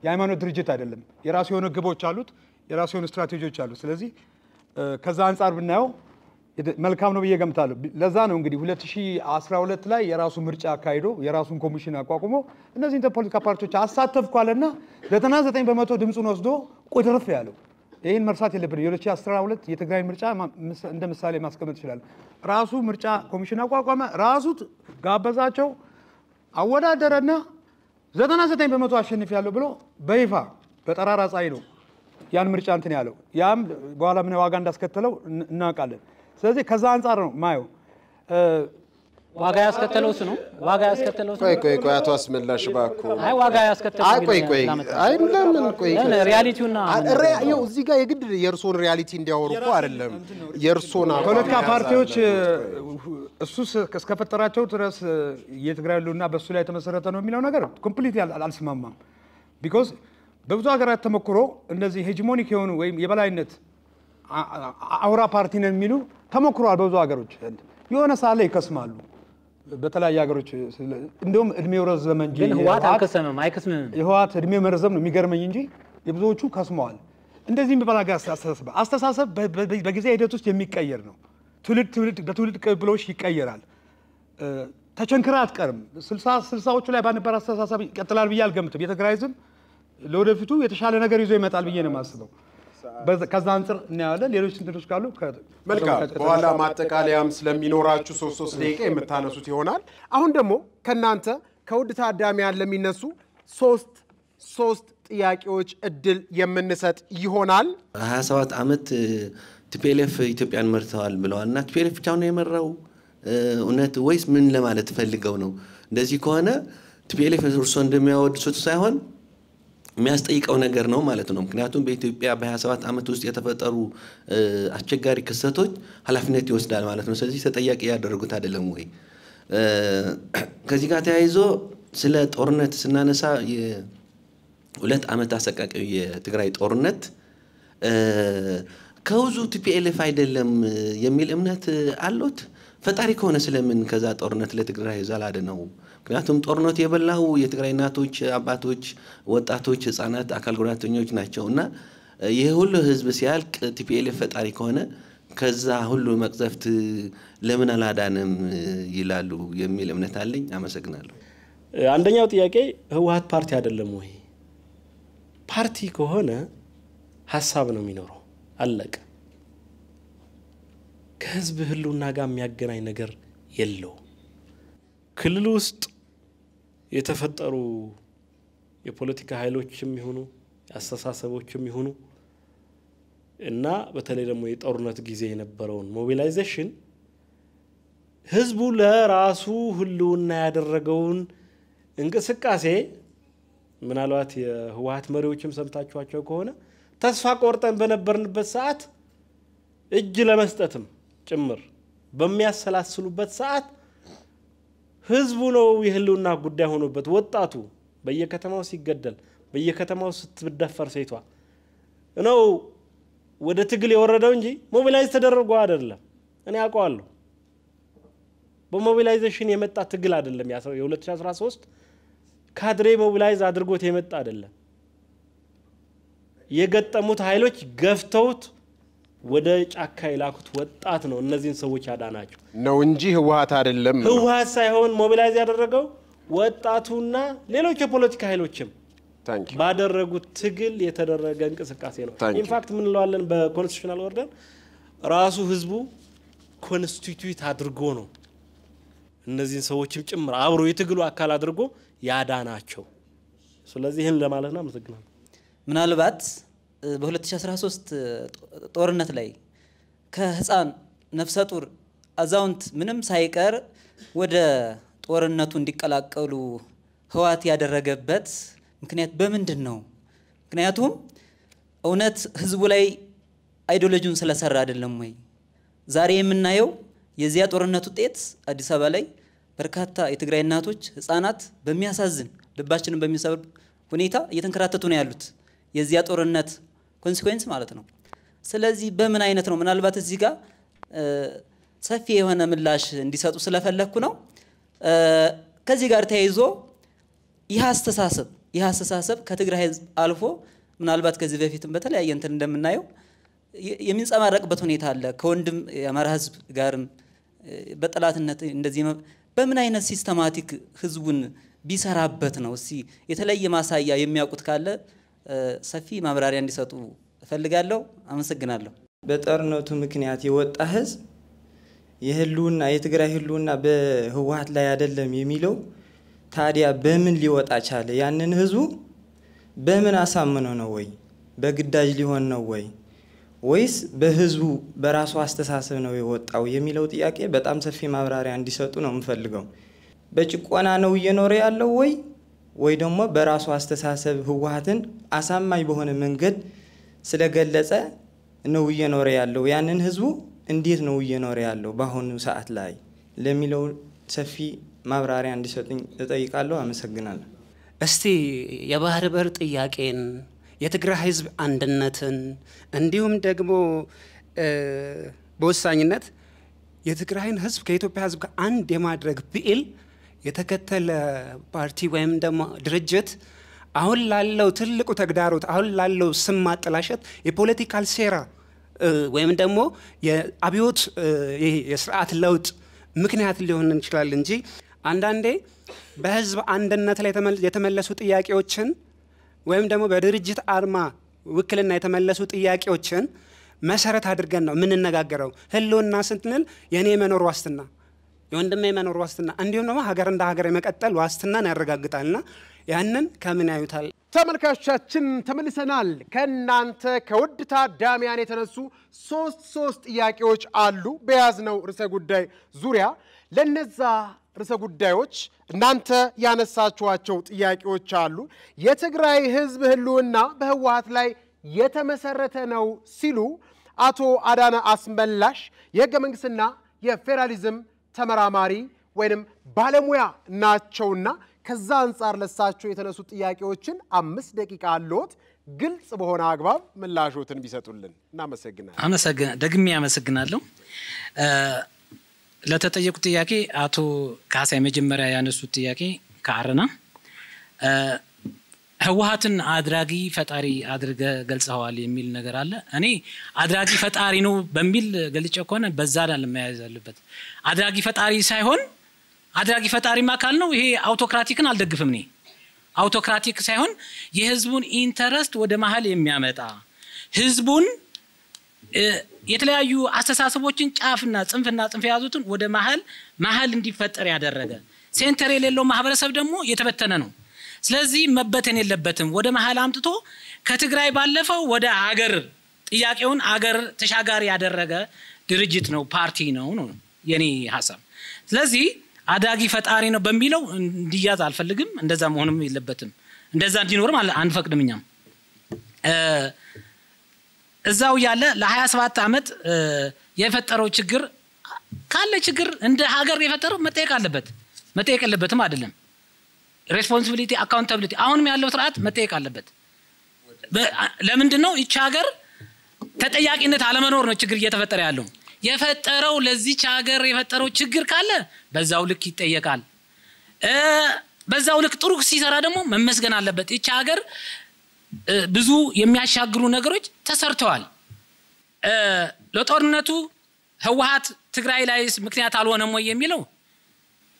የሃይማኖት ድርጅት አይደለም። የራሱ የሆነ ግቦች አሉት፣ የራሱ የሆነ ስትራቴጂዎች አሉት። ስለዚህ ከዛ አንፃር ብናየው መልካም ነው ብዬ ገምታለሁ። ለዛ ነው እንግዲህ 2012 ላይ የራሱ ምርጫ አካሂዶ የራሱን ኮሚሽን አቋቁሞ እነዚህን ፖለቲካ ፓርቲዎች አሳተፍኳልና 99% ድምጹን ወስዶ ቁጥርፍ ያለው። ይሄን መርሳት የለብንም። የ2012 የትግራይ ምርጫ እንደ ምሳሌ ማስቀመጥ ይችላል። ራሱ ምርጫ ኮሚሽን አቋቋመ፣ ራሱ ጋበዛቸው፣ አወዳደረና 99% አሸንፍ ያለው ብሎ በይፋ በጠራራ ፀሐይ ነው ያን ምርጫ እንትን ያለው። ያም በኋላ ምን ዋጋ እንዳስከተለው እናውቃለን። ስለዚህ ከዛ አንፃር ነው ማየው። ዋጋ ያስከተለው እሱ ነው። ዋጋ ያስከተለው እሱ። ቆይ አቶ አስመላሽ ባኩ አይ ዋጋ ያስከተለው አይ ለምን ሪያሊቲውና እዚህ ጋር የግድ የእርሶን ሪያሊቲ እንዲያወሩ እኮ አይደለም። የእርሶና ፖለቲካ ፓርቲዎች እሱ እስከፈጠራቸው ድረስ የትግራይ ህልውና በሱ ላይ የተመሰረተ ነው የሚለው ነገር ኮምፕሊት አልስማማም። ቢኮዝ በብዙ ሀገራት ተሞክሮ እንደዚህ ሄጂሞኒክ የሆኑ ወይም የበላይነት አውራ ፓርቲ ነው የሚሉ ተሞክሯል በብዙ ሀገሮች። የሆነ ሳለ ይከስማሉ በተለያየ ሀገሮች። እንደውም እድሜው ረዘመ እንጂ ህወሓት አይከስምም። የህወሓት እድሜ መርዘም ነው የሚገርመኝ እንጂ የብዙዎቹ ከስመዋል። እንደዚህ የሚባል አስተሳሰብ በጊዜ ሂደት ውስጥ የሚቀየር ነው። በትውልድ ቅብብሎሽ ይቀየራል። ተቸንክራ አትቀርም። 60ዎቹ ላይ ባነበረ አስተሳሰብ ይቀጥላል ብዬ አልገምትም። የትግራይ ህዝብ ለወደፊቱ የተሻለ ነገር ይዞ ይመጣል ብዬ ነው የማስበው። ከዛ አንፃር እናያለን። ሌሎች እንትኖች ካሉ መልካም በኋላ ማጠቃለያም ስለሚኖራችሁ 3 ደቂቃ የምታነሱት ይሆናል። አሁን ደግሞ ከናንተ ከውድ ታዳሚያን ለሚነሱ 3 ጥያቄዎች እድል የምንሰጥ ይሆናል። 27 ዓመት ቲፒኤልኤፍ ኢትዮጵያን መርተዋል ብለዋልና ቲፒኤልኤፍ ብቻ ነው የመራው እውነት ወይስ ምን ለማለት ፈልገው ነው? እንደዚህ ከሆነ ቲፒኤልኤፍ እርሶ እንደሚያወድሱት ሳይሆን የሚያስጠይቀው ነገር ነው ማለት ነው። ምክንያቱም በኢትዮጵያ በ27 ዓመት ውስጥ የተፈጠሩ አስቸጋሪ ክስተቶች ኃላፊነት ይወስዳል ማለት ነው። ስለዚህ ተጠያቂ ያደረጉት አይደለም ወይ? ከዚህ ጋር ተያይዞ ስለ ጦርነት ስናነሳ የ2 ዓመት አሰቃቂ የትግራይ ጦርነት ከውዙ ቲፒኤልኤፍ አይደለም የሚል እምነት አሉት። ፈጣሪ ከሆነ ስለምን ከዛ ጦርነት ለትግራይ ዛላደ ነው? ምክንያቱም ጦርነት የበላው የትግራይ እናቶች፣ አባቶች፣ ወጣቶች፣ ህፃናት፣ አካል ጉዳተኞች ናቸውና ይሄ ሁሉ ህዝብ ሲያልቅ ቲፒኤልኤፍ ፈጣሪ ከሆነ ከዛ ሁሉ መቅዘፍት ለምን አላዳንም ይላሉ የሚል እምነት አለኝ። አመሰግናለሁ። አንደኛው ጥያቄ ህወሓት ፓርቲ አይደለም ወይ? ፓርቲ ከሆነ ሐሳብ ነው የሚኖረው። አለቀ። ከህዝብ ህልውና ጋር የሚያገናኝ ነገር የለው። ክልል ውስጥ የተፈጠሩ የፖለቲካ ኃይሎችም ይሁኑ አስተሳሰቦችም ይሁኑ እና በተለይ ደግሞ የጦርነት ጊዜ የነበረውን ሞቢላይዜሽን ህዝቡ ለራሱ ህልውና ያደረገውን እንቅስቃሴ ምናልባት የህወሓት መሪዎችም ሰምታችኋቸው ከሆነ ተስፋ ቆርጠን በነበርንበት ሰዓት እጅ ለመስጠትም ጭምር በሚያሰላስሉበት ሰዓት ህዝቡ ነው የህልውና ጉዳይ ሆኖበት ወጣቱ በየከተማው ሲገደል በየከተማው ስትደፈር ሴቷ ነው ወደ ትግል የወረደው እንጂ ሞቢላይዝ ተደረገው አይደለም። እኔ አውቀዋለሁ። በሞቢላይዜሽን የመጣ ትግል አይደለም። የ2013 ካድሬ ሞቢላይዝ አድርጎት የመጣ አይደለም። የገጠሙት ኃይሎች ገፍተውት ወደ ጫካ ይላኩት ወጣት ነው እነዚህን ሰዎች ያዳናቸው ነው እንጂ ህወሓት አይደለም። ህወሓት ሳይሆን ሞቢላይዝ ያደረገው ወጣቱና ሌሎች የፖለቲካ ኃይሎችም ባደረጉት ትግል የተደረገ እንቅስቃሴ ነው ኢንፋክት ምን ለዋለን በኮንስቲቱሽናል ኦርደር ራሱ ህዝቡ ኮንስቲቱት አድርጎ ነው እነዚህን ሰዎችም ጭምር አብሮ የትግሉ አካል አድርጎ ያዳናቸው ስለዚህ ይሄን ለማለት ነው አመሰግናለሁ ምናልባት በ2013 ጦርነት ላይ ከህፃን ነፍሰ ጡር አዛውንት ምንም ሳይቀር ወደ ጦርነቱ እንዲቀላቀሉ ህዋት ያደረገበት ምክንያት በምንድነው ምክንያቱም እውነት ህዝቡ ላይ አይዲዮሎጂውን ስለሰራ አይደለም ወይ ዛሬ የምናየው የዚያ ጦርነት ውጤት አዲስ አበባ ላይ በርካታ የትግራይ እናቶች ህፃናት በሚያሳዝን ልባችንን በሚሰብር ሁኔታ እየተንከራተቱ ነው ያሉት የዚያ ጦርነት ኮንሲኩዌንስ ማለት ነው ስለዚህ በምን አይነት ነው ምናልባት እዚህ ጋር ሰፊ የሆነ ምላሽ እንዲሰጡ ስለፈለኩ ነው ከዚህ ጋር ተያይዞ ይህ አስተሳሰብ ከትግራይ ህዝብ አልፎ ምናልባት ከዚህ በፊትም በተለያየ እንትን እንደምናየው የሚንጸማረቅበት ሁኔታ አለ ከወንድም የአማራ ህዝብ ጋርም በጠላትነት እንደዚህ በምን አይነት ሲስተማቲክ ህዝቡን ቢሰራበት ነው እስቲ የተለየ ማሳያ የሚያውቁት ካለ ሰፊ ማብራሪያ እንዲሰጡ እፈልጋለሁ አመሰግናለሁ በጦርነቱ ምክንያት የወጣ ህዝብ የህልውና የትግራይ ህልውና በህወሓት ላይ አይደለም የሚለው ታዲያ በምን ሊወጣ ቻለ ያንን ህዝቡ በምን አሳምነው ነው ወይ በግዳጅ ሊሆን ነው ወይስ በህዝቡ በራሱ አስተሳሰብ ነው የወጣው የሚለው ጥያቄ በጣም ሰፊ ማብራሪያ እንዲሰጡ ነው የምፈልገው በጭቆና ነው እየኖረ ያለው ወይ ደግሞ በራሱ አስተሳሰብ ህወሓትን አሳማኝ በሆነ መንገድ ስለገለጸ ነው እየኖረ ያለው ያንን ህዝቡ እንዴት ነው እየኖረ ያለው በአሁኑ ሰዓት ላይ ለሚለው ሰፊ ማብራሪያ እንዲሰጡኝ እጠይቃለሁ አመሰግናለሁ እስቲ የባህር በር ጥያቄን የትግራይ ህዝብ አንድነትን እንዲሁም ደግሞ በወሳኝነት የትግራይን ህዝብ ከኢትዮጵያ ህዝብ ጋር አንድ የማድረግ ብዕል የተከተለ ፓርቲ ወይም ደግሞ ድርጅት አሁን ላለው ትልቁ ተግዳሮት አሁን ላለው ስም ማጥላሸት የፖለቲካል ሴራ ወይም ደግሞ የአብዮት የሥርዓት ለውጥ ምክንያት ሊሆን ይችላል እንጂ አንዳንዴ በህዝብ አንድነት ላይ የተመለሱ ጥያቄዎችን ወይም ደግሞ በድርጅት አርማ ውክልና የተመለሱ ጥያቄዎችን መሰረት አድርገን ነው ምን እንነጋገረው ህልውና ስንል የኔ መኖር ዋስትና የወንድሜ መኖር ዋስትና እንዲሁም ደግሞ ሀገር እንደ ሀገር የመቀጠል ዋስትናን ያረጋግጣልና ያንን ከምን ያዩታል ተመልካቾቻችን ተመልሰናል ከናንተ ከውድ ታዳሚያን የተነሱ ሶስት ጥያቄዎች አሉ በያዝነው ርዕሰ ጉዳይ ዙሪያ ለነዛ ርዕሰ ጉዳዮች እናንተ ያነሳችኋቸው ጥያቄዎች አሉ የትግራይ ህዝብ ህልውና በህወሓት ላይ የተመሰረተ ነው ሲሉ አቶ አዳነ አስመላሽ የህገ መንግስትና የፌዴራሊዝም ተመራማሪ ወይንም ባለሙያ ናቸውና ከዛ አንፃር ለሳቸው የተነሱ ጥያቄዎችን 5 ደቂቃ አለዎት ግልጽ በሆነ አግባብ ምላሾትን ቢሰጡልን እናመሰግናለን ደግሜ ያመሰግናለሁ ለተጠየቁ ጥያቄ አቶ ካሳይ መጀመሪያ ያነሱት ጥያቄ ከአረና ህወሓትን አድራጊ ፈጣሪ አድርገ ገልጸዋል የሚል ነገር አለ እኔ አድራጊ ፈጣሪ ነው በሚል ገልጬ ከሆነ በዛ ላይ መያዝ አለበት አድራጊ ፈጣሪ ሳይሆን አድራጊ ፈጣሪ ማካል ነው ይሄ አውቶክራቲክን አልደግፍም ነኝ አውቶክራቲክ ሳይሆን የህዝቡን ኢንተረስት ወደ መሃል የሚያመጣ ህዝቡን የተለያዩ አስተሳሰቦችን ጫፍና ጽንፍ ያዙትን ወደ መሃል እንዲፈጠር ያደረገ ሴንተር የሌለው ማህበረሰብ ደግሞ የተበተነ ነው ስለዚህ መበተን የለበትም ወደ መሃል አምጥቶ ከትግራይ ባለፈው ወደ ሀገር ጥያቄውን ሀገር ተሻጋሪ ያደረገ ድርጅት ነው ፓርቲ ነው የኔ ሐሳብ ስለዚህ አዳጊ ፈጣሪ ነው በሚለው እንዲያዝ አልፈልግም እንደዛ መሆንም የለበትም እንደዛ እንዲኖርም አንፈቅድምኛም እዛው ያለ ለ27 አመት የፈጠረው ችግር ካለ ችግር እንደ ሀገር የፈጠረው መጠየቅ የለበትም አይደለም ሬስፖንሲቢሊቲ አካውንታቢሊቲ አሁንም ያለው ስርዓት መጠየቅ አለበት ለምንድነው እቺ ሀገር ተጠያቂነት አለመኖር ነው ችግር እየተፈጠረ ያለው የፈጠረው ለዚህ ሀገር የፈጠረው ችግር ካለ በዛው ልክ ይጠየቃል በዛው ልክ ጥሩ ሲሰራ ደግሞ መመስገን አለበት እቺ ሀገር ብዙ የሚያሻግሩ ነገሮች ተሰርተዋል ለጦርነቱ ህወሓት ትግራይ ላይ ምክንያት አልሆነም ወይ የሚለው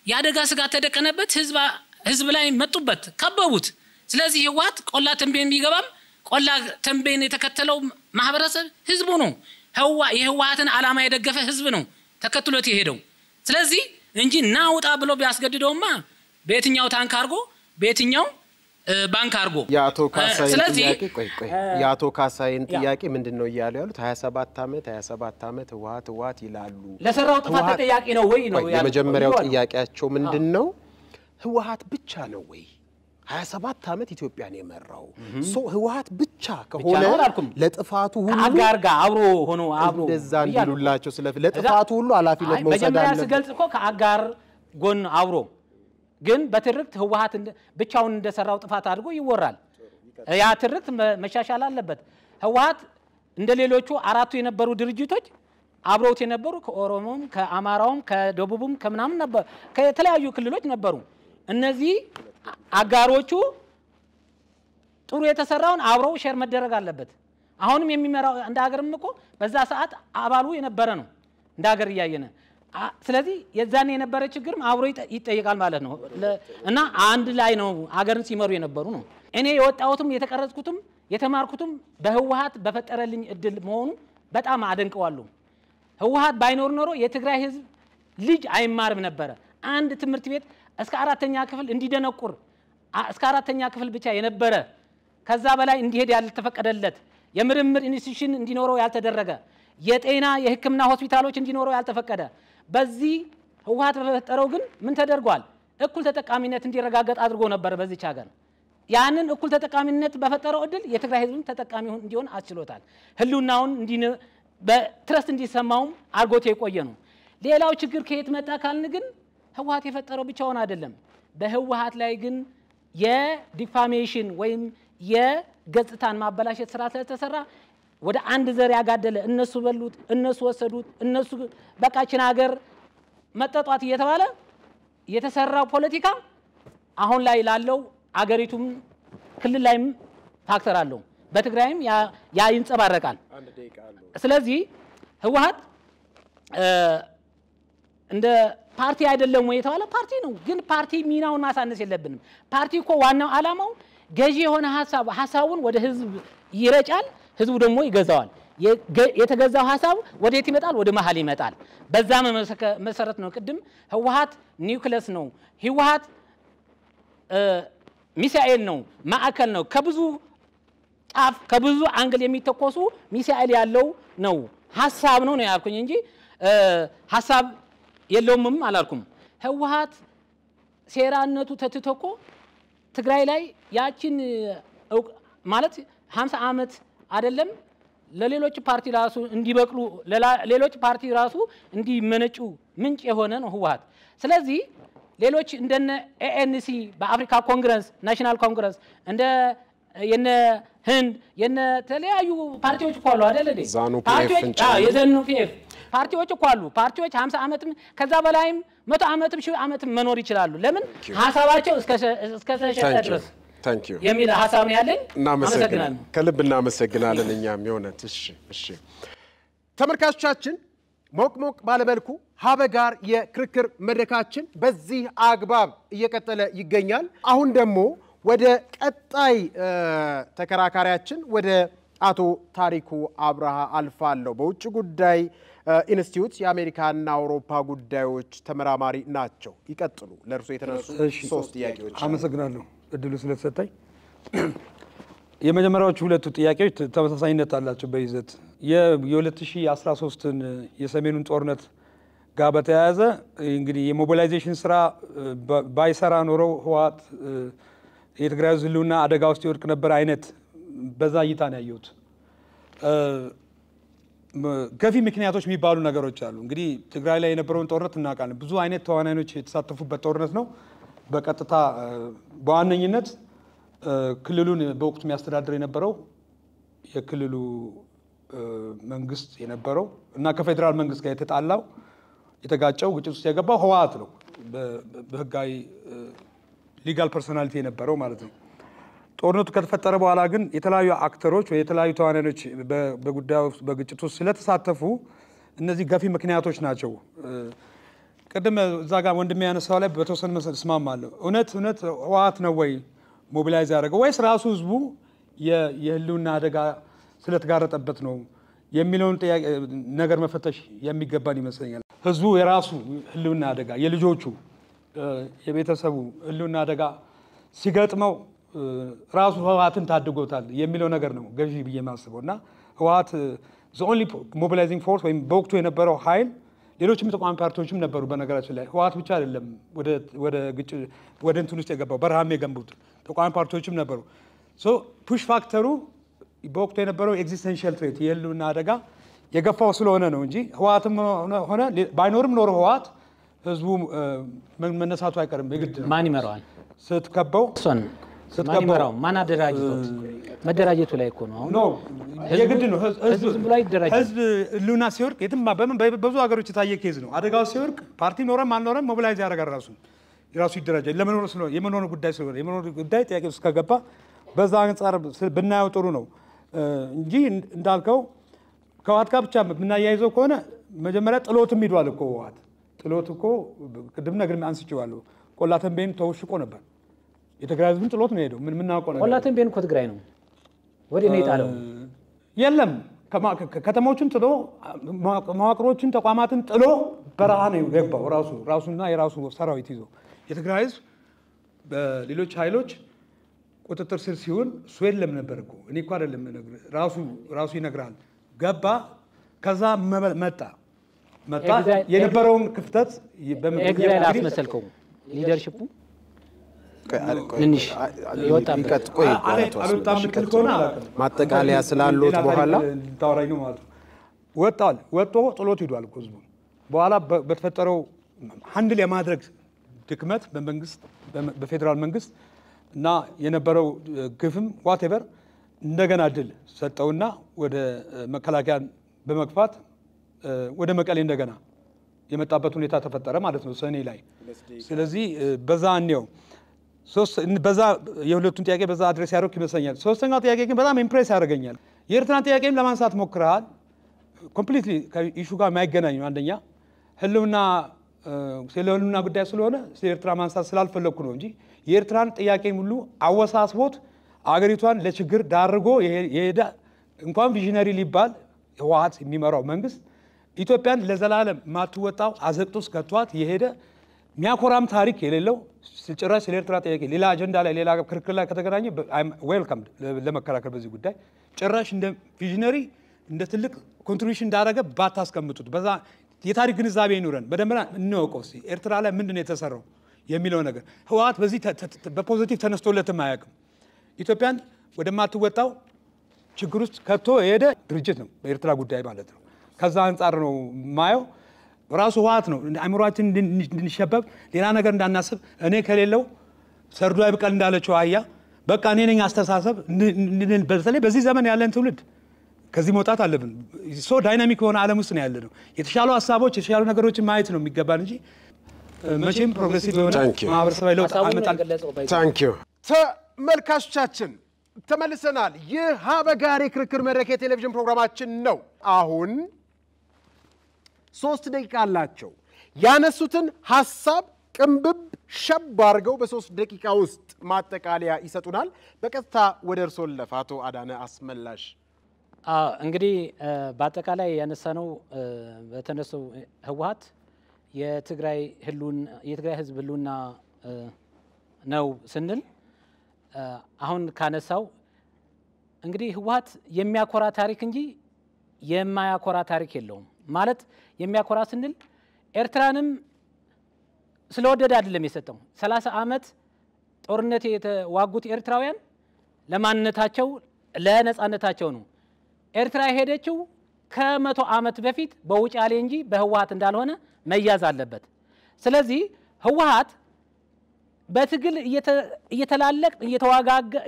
ያደጋ ስጋት ተደቀነበት ህዝብ ላይ መጡበት ከበቡት ስለዚህ ህወሓት ቆላ ተንቤን ቢገባም ቆላ ተንቤን የተከተለው ማህበረሰብ ህዝቡ ነው የህወሓትን ዓላማ የደገፈ ህዝብ ነው ተከትሎት የሄደው ስለዚህ እንጂ ናውጣ ብሎ ቢያስገድደውማ በየትኛው ታንክ አርጎ በየትኛው ባንክ አርጎ ያቶ ካሳይን ጥያቄ ቆይ ያቶ ካሳይን ጥያቄ ምንድነው ይያሉ ያሉት 27 ዓመት ህወሓት ይላሉ ለሰራው ጥፋት ጥያቄ ነው ወይ ነው ያለው የመጀመሪያው ጥያቄያቸው ምንድነው ህወሓት ብቻ ነው ወይ 27 ዓመት ኢትዮጵያን የመራው ህወሓት ብቻ ከሆነ ለጥፋቱ ሁሉ አጋርጋ አብሮ ሆኖ አብሮ እንደዛ እንዲሉላቸው ለጥፋቱ ሁሉ ኃላፊነት መውሰድ አለበት በመጀመሪያ ሲገልጽ እኮ ከአጋር ጎን አብሮ ግን በትርክት ህወሓት ብቻውን እንደሰራው ጥፋት አድርጎ ይወራል ያ ትርክት መሻሻል አለበት ህወሓት እንደሌሎቹ አራቱ የነበሩ ድርጅቶች አብሮት የነበሩ ከኦሮሞም ከአማራውም ከደቡብም ከምናምን ነበር ከተለያዩ ክልሎች ነበሩ እነዚህ አጋሮቹ ጥሩ የተሰራውን አብረው ሼር መደረግ አለበት አሁንም የሚመራው እንደ ሀገርም እኮ በዛ ሰዓት አባሉ የነበረ ነው እንደ ሀገር ያያየነ ስለዚህ የዛኔ የነበረ ችግርም አብሮ ይጠይቃል ማለት ነው እና አንድ ላይ ነው ሀገርን ሲመሩ የነበሩ ነው እኔ የወጣሁትም የተቀረጽኩትም የተማርኩትም በህወሓት በፈጠረልኝ እድል መሆኑ በጣም አደንቀዋለሁ ህወሓት ባይኖር ኖሮ የትግራይ ህዝብ ልጅ አይማርም ነበር አንድ ትምህርት ቤት እስከ 4ኛ ክፍል እንዲደነቁር እስከ 4ኛ ክፍል ብቻ የነበረ ከዛ በላይ እንዲሄድ ያልተፈቀደለት የምርምር ኢንስቲትዩሽን እንዲኖረው ያልተደረገ የጤና የህክምና ሆስፒታሎች እንዲኖረው ያልተፈቀደ በዚህ ህወሓት በፈጠረው ግን ምን ተደርጓል እኩል ተጠቃሚነት እንዲረጋገጥ አድርጎ ነበር በዚህ ሀገር ያንን እኩል ተጠቃሚነት በፈጠረው እድል የትግራይ ህዝብ ተጠቃሚ እንዲሆን አስችሎታል ህልውናውን በትረስት እንዲሰማው አርጎት የቆየ ነው ሌላው ችግር ከየት መጣ ካልን ግን ህወሓት የፈጠረው ብቻውን አይደለም በህወሓት ላይ ግን የዲፋሜሽን ወይም የገጽታን ማበላሸት ስራ ስለተሰራ ወደ አንድ ዘር ያጋደለ እነሱ በሉት እነሱ ወሰዱት እነሱ በቃችን ሀገር መጠጧት እየተባለ የተሰራው ፖለቲካ አሁን ላይ ላለው አገሪቱም ክልል ላይም ፋክተር አለው በትግራይም ያ ይንጸባረቃል ስለዚህ ህወሓት እንደ ፓርቲ አይደለም ወይ የተባለ ፓርቲ ነው ግን ፓርቲ ሚናውን ማሳነስ የለብንም ፓርቲ እኮ ዋናው ዓላማው ገዢ የሆነ ሐሳቡን ወደ ህዝብ ይረጫል ህዝቡ ደግሞ ይገዛዋል የተገዛው ሐሳብ ወዴት ይመጣል ወደ መሃል ይመጣል በዛ መሰረት ነው ቅድም ህወሓት ኒውክለስ ነው ህወሓት ሚሳኤል ነው ማዕከል ነው ከብዙ ጫፍ ከብዙ አንግል የሚተኮሱ ሚሳኤል ያለው ነው ሐሳብ ነው ያልኩኝ እንጂ ሐሳብ የለውም አላልኩም ህወሓት ሴራነቱ ተትተኮ ትግራይ ላይ ያቺን ማለት 50 ዓመት አይደለም ለሌሎች ፓርቲ ራሱ እንዲበቅሉ ለሌሎች ፓርቲ ራሱ እንዲመነጩ ምንጭ የሆነ ነው ህወሓት ስለዚህ ሌሎች እንደነ ኤኤንሲ በአፍሪካ ኮንግረስ ናሽናል ኮንግረስ እንደ የነ ህንድ የነ ተለያዩ ፓርቲዎች እኮ አሉ አይደል እንዴ ፓርቲዎች የዘኑ ፒኤፍ ፓርቲዎች እኮ አሉ ፓርቲዎች 50 ዓመትም ከዛ በላይም 100 ዓመትም 1000 ዓመትም መኖር ይችላሉ ለምን ሐሳባቸው እስከ ተሸጠ ድረስ Thank you. የሚል ሐሳብ ነው ያለኝ እናመሰግናለን ከልብ እናመሰግናለን እኛም የሆነት እሺ ተመልካቾቻችን ሞቅ ባለበልኩ ሀበጋር የክርክር መድረካችን በዚህ አግባብ እየቀጠለ ይገኛል አሁን ደግሞ ወደ ቀጣይ ተከራካሪያችን ወደ አቶ ታሪኩ አብርሃ አልፋለሁ በውጭ ጉዳይ ኢንስቲትዩት የአሜሪካና አውሮፓ ጉዳዮች ተመራማሪ ናቸው ይቀጥሉ ለርሶ የተነሱ ሶስት ጥያቄዎች አመሰግናለሁ እድሉ ስለተሰጠኝ የመጀመሪያዎቹ ሁለቱ ጥያቄዎች ተመሳሳይነት አላቸው በይዘት የ2013ን የሰሜኑን ጦርነት ጋር በተያያዘ እንግዲህ የሞቢላይዜሽን ስራ ባይሰራ ኖሮ ህወሓት የትግራይ ህልውና አደጋ ውስጥ ይወድቅ ነበር አይነት በዛ እይታ ነው ያየሁት ገፊ ምክንያቶች የሚባሉ ነገሮች አሉ እንግዲህ ትግራይ ላይ የነበረውን ጦርነት እናውቃለን ብዙ አይነት ተዋናዮች የተሳተፉበት ጦርነት ነው በቀጥታ በዋነኝነት ክልሉን በወቅቱ የሚያስተዳድር የነበረው የክልሉ መንግስት የነበረው እና ከፌደራል መንግስት ጋር የተጣላው የተጋጨው ግጭት ውስጥ የገባው ህወሓት ነው በህጋዊ ሊጋል ፐርሶናሊቲ የነበረው ማለት ነው ጦርነቱ ከተፈጠረ በኋላ ግን የተለያዩ አክተሮች ወይ የተለያዩ ተዋናዮች በጉዳዩ በግጭቱ ስለተሳተፉ እነዚህ ገፊ ምክንያቶች ናቸው ቀደም እዛ ጋር ወንድሜ ያነሳው ላይ በተወሰነ መስማማለሁ እውነት ህወሓት ነው ወይ ሞቢላይዝ ያደረገው ወይስ ራሱ ህዝቡ የህልውና አደጋ ስለተጋረጠበት ነው የሚለውን ነገር መፈተሽ የሚገባን ይመስለኛል። ህዝቡ የራሱ ህልውና አደጋ የልጆቹ የቤተሰቡ ህልውና አደጋ ሲገጥመው ራሱ ህወሓትን ታድጎታል የሚለው ነገር ነው ገዢ ብዬ ማስበውና ህወሓት the only mobilizing force ወይም በወቅቱ የነበረው ኃይል ሌሎችም ተቋሚ ፓርቲዎችም ነበሩ። በነገራችን ላይ ህወሓት ብቻ አይደለም ወደ ግጭት ወደ እንትን ውስጥ የገባው በረሃም የገቡት ተቋሚ ፓርቲዎችም ነበሩ። ሶ ፑሽ ፋክተሩ በወቅቱ የነበረው ኤግዚስተንሻል ትሬት የህልውና አደጋ የገፋው ስለሆነ ነው እንጂ ህወሓትም ሆነ ባይኖርም ኖሮ ህወሓት ህዝቡ መነሳቱ አይቀርም። የግድ ማን ይመራዋል? ስትከበው ማን ይመራው? ማን አደራጅቶት? መደራጀቱ ላይ እኮ ነው አሁን ነው የግድ ነው። ህዝብ ብሎ አይደራጅ። ህዝብ ህልውና ሲወርቅ የትም በብዙ ሀገሮች የታየ ኬዝ ነው። አደጋው ሲወርቅ ፓርቲ ኖረም አልኖረም ሞቢላይዝ ያደርጋል ራሱ ይደራጃል። ለመኖር ስለሆነ የመኖር ጉዳይ ስለሆነ የመኖር ጉዳይ ጥያቄ ውስጥ ከገባ በዛ አንጻር ብናየው ጥሩ ነው እንጂ እንዳልከው ከህወሓት ጋር ብቻ የምናያይዘው ከሆነ መጀመሪያ ጥሎትም ሂዷል እኮ ህወሓት ጥሎት እኮ ቅድም ነገር አንስቼዋለሁ። ቆላ ተንቤን ተወሽቆ ነበር። የትግራይ ህዝብን ጥሎት ነው ሄደው ምን ምናውቀው ነገር ቆላ ተንቤን እኮ ትግራይ ነው ወደ ነው የጣለው። የለም ከተሞችን ጥሎ መዋቅሮችን ተቋማትን ጥሎ በረሃ ነው የገባው ራሱና የራሱ ሰራዊት ይዞ። የትግራይ ህዝብ በሌሎች ኃይሎች ቁጥጥር ስር ሲሆን እሱ የለም ነበር እኮ እኔ እኮ አይደለም ራሱ ይነግራል። ገባ ከዛ መጣ የነበረውን ክፍተት በመግቢያ ላይ አስመሰልከው ሊደርሺፑ ትንሽ ይወጣበት አልወጣም ምትል ከሆነ ማጠቃለያ ስላሉት በኋላ ታወራኝ ነው ማለት ወጥቶ ጥሎት ሂዷል እኮ ህዝቡ። በኋላ በተፈጠረው ሃንድል የማድረግ ድክመት በመንግስት በፌደራል መንግስት እና የነበረው ግፍም ዋቴቨር እንደገና ድል ሰጠውና ወደ መከላከያን በመግፋት ወደ መቀሌ እንደገና የመጣበት ሁኔታ ተፈጠረ ማለት ነው ሰኔ ላይ። ስለዚህ በዛ ነው በዛ የሁለቱን ጥያቄ በዛ አድሬስ ያደረኩ ይመስለኛል። ሶስተኛው ጥያቄ ግን በጣም ኢምፕሬስ ያደርገኛል። የኤርትራን ጥያቄም ለማንሳት ሞክረሃል። ኮምፕሊትሊ ከኢሹ ጋር የማይገናኝ ነው። አንደኛ ህልውና ጉዳይ ስለሆነ ስለ ኤርትራ ማንሳት ስላልፈለኩ ነው እንጂ የኤርትራን ጥያቄ ሁሉ አወሳስቦት አገሪቷን ለችግር ዳርጎ የሄደ እንኳን ቪዥነሪ ሊባል ህወሓት የሚመራው መንግስት ኢትዮጵያን ለዘላለም ማትወጣው አዘቅጦ እስከቷት የሄደ የሚያኮራም ታሪክ የሌለው ጭራሽ ስለ ኤርትራ ጥያቄ ሌላ አጀንዳ ላይ ሌላ ክርክር ላይ ከተገናኘ ዌልካም ለመከራከር በዚህ ጉዳይ ጭራሽ እንደ ቪዥነሪ እንደ ትልቅ ኮንትሪቢዩሽን እንዳደረገ ባታስቀምጡት በዛ የታሪክ ግንዛቤ ይኑረን በደንብ እንወቀው። ኤርትራ ላይ ምንድን ነው የተሰራው የሚለው ነገር ህወሓት በዚህ በፖዚቲቭ ተነስቶለትም አያውቅም። ኢትዮጵያን ወደማትወጣው ችግር ውስጥ ከቶ የሄደ ድርጅት ነው በኤርትራ ጉዳይ ማለት ነው። ከዛ አንጻር ነው ማየው። ራሱ ህወሓት ነው አእምሯችን እንድንሸበብ ሌላ ነገር እንዳናስብ እኔ ከሌለው ሰርዶ አይብቀል እንዳለችው አህያ በቃ እኔ ነኝ አስተሳሰብ በተለይ በዚህ ዘመን ያለን ትውልድ ከዚህ መውጣት አለብን። ሶ ዳይናሚክ የሆነ ዓለም ውስጥ ነው ያለነው። የተሻሉ ሀሳቦች የተሻሉ ነገሮችን ማየት ነው የሚገባን እንጂ መቼም ፕሮግሬሲቭ የሆነ ማህበረሰባዊ ለውጥ አመጣል። ታንክ ዩ ተመልካቾቻችን ተመልሰናል። ይህ ሀበጋሪ ክርክር መድረክ የቴሌቪዥን ፕሮግራማችን ነው። አሁን 3 ደቂቃ አላቸው። ያነሱትን ሐሳብ ቅንብብ ሸብ አድርገው በ3 ደቂቃ ውስጥ ማጠቃለያ ይሰጡናል። በቀጥታ ወደ እርስዎ ልለፍ አቶ አዳነ አስመላሽ። እንግዲህ በአጠቃላይ ያነሳነው በተነሳው ህወሓት የትግራይ ህዝብ ህልውና ነው ስንል አሁን ካነሳው እንግዲህ ህወሓት የሚያኮራ ታሪክ እንጂ የማያኮራ ታሪክ የለውም። ማለት የሚያኮራ ስንል ኤርትራንም ስለወደደ አይደለም የሰጠው። 30 ዓመት ጦርነት የተዋጉት ኤርትራውያን ለማንነታቸው ለነጻነታቸው ነው። ኤርትራ ሄደችው ከ100 ዓመት በፊት በውጫሌ እንጂ በህወሓት እንዳልሆነ መያዝ አለበት። ስለዚህ ህወሓት በትግል እየተላለቅ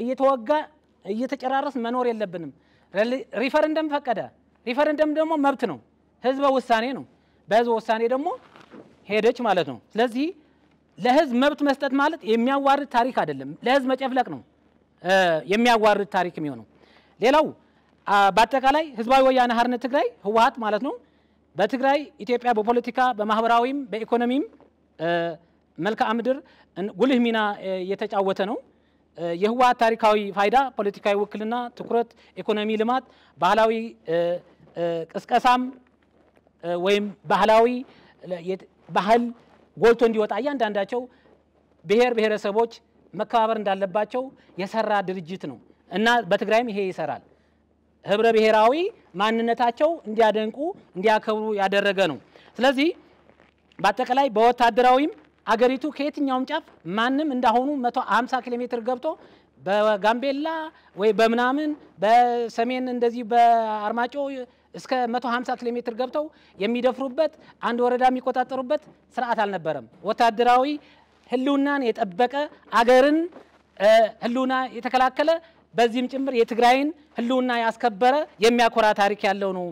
እየተወጋ እየተጨራረስ መኖር የለብንም። ሪፈረንደም ፈቀደ። ሪፈረንደም ደግሞ መብት ነው፣ ህዝበ ውሳኔ ነው። በህዝበ ውሳኔ ደግሞ ሄደች ማለት ነው። ስለዚህ ለህዝብ መብት መስጠት ማለት የሚያዋርድ ታሪክ አይደለም፣ ለህዝብ መጨፍለቅ ነው የሚያዋርድ ታሪክ የሚሆነው። ሌላው በአጠቃላይ ህዝባዊ ወያነ ሓርነት ትግራይ ህወሓት ማለት ነው በትግራይ ኢትዮጵያ በፖለቲካ በማህበራዊም በኢኮኖሚም መልክዓ ምድር ጉልህ ሚና የተጫወተ ነው። የህወሓት ታሪካዊ ፋይዳ ፖለቲካዊ ውክልና ትኩረት ኢኮኖሚ ልማት ባህላዊ ቅስቀሳም ወይም ባህል ጎልቶ እንዲወጣ እያንዳንዳቸው ብሔረሰቦች መከባበር እንዳለባቸው የሰራ ድርጅት ነው እና በትግራይም ይሄ ይሰራል ህብረ ብሔራዊ ማንነታቸው እንዲያደንቁ እንዲያከብሩ ያደረገ ነው ስለዚህ በአጠቃላይ በወታደራዊም አገሪቱ ከየትኛውም ጫፍ ማንም እንዳሆኑ 150 ኪሎ ሜትር ገብቶ በጋምቤላ ወይ በመናምን በሰሜን እንደዚህ በአርማጮ እስከ 150 ኪሎ ሜትር ገብተው የሚደፍሩበት አንድ ወረዳ የሚቆጣጠሩበት ስርዓት አልነበረም ወታደራዊ ህልውናን የጠበቀ አገርን ህልውና የተከላከለ በዚህም ጭምር የትግራይን ህልውና ያስከበረ የሚያኮራ ታሪክ ያለው ነው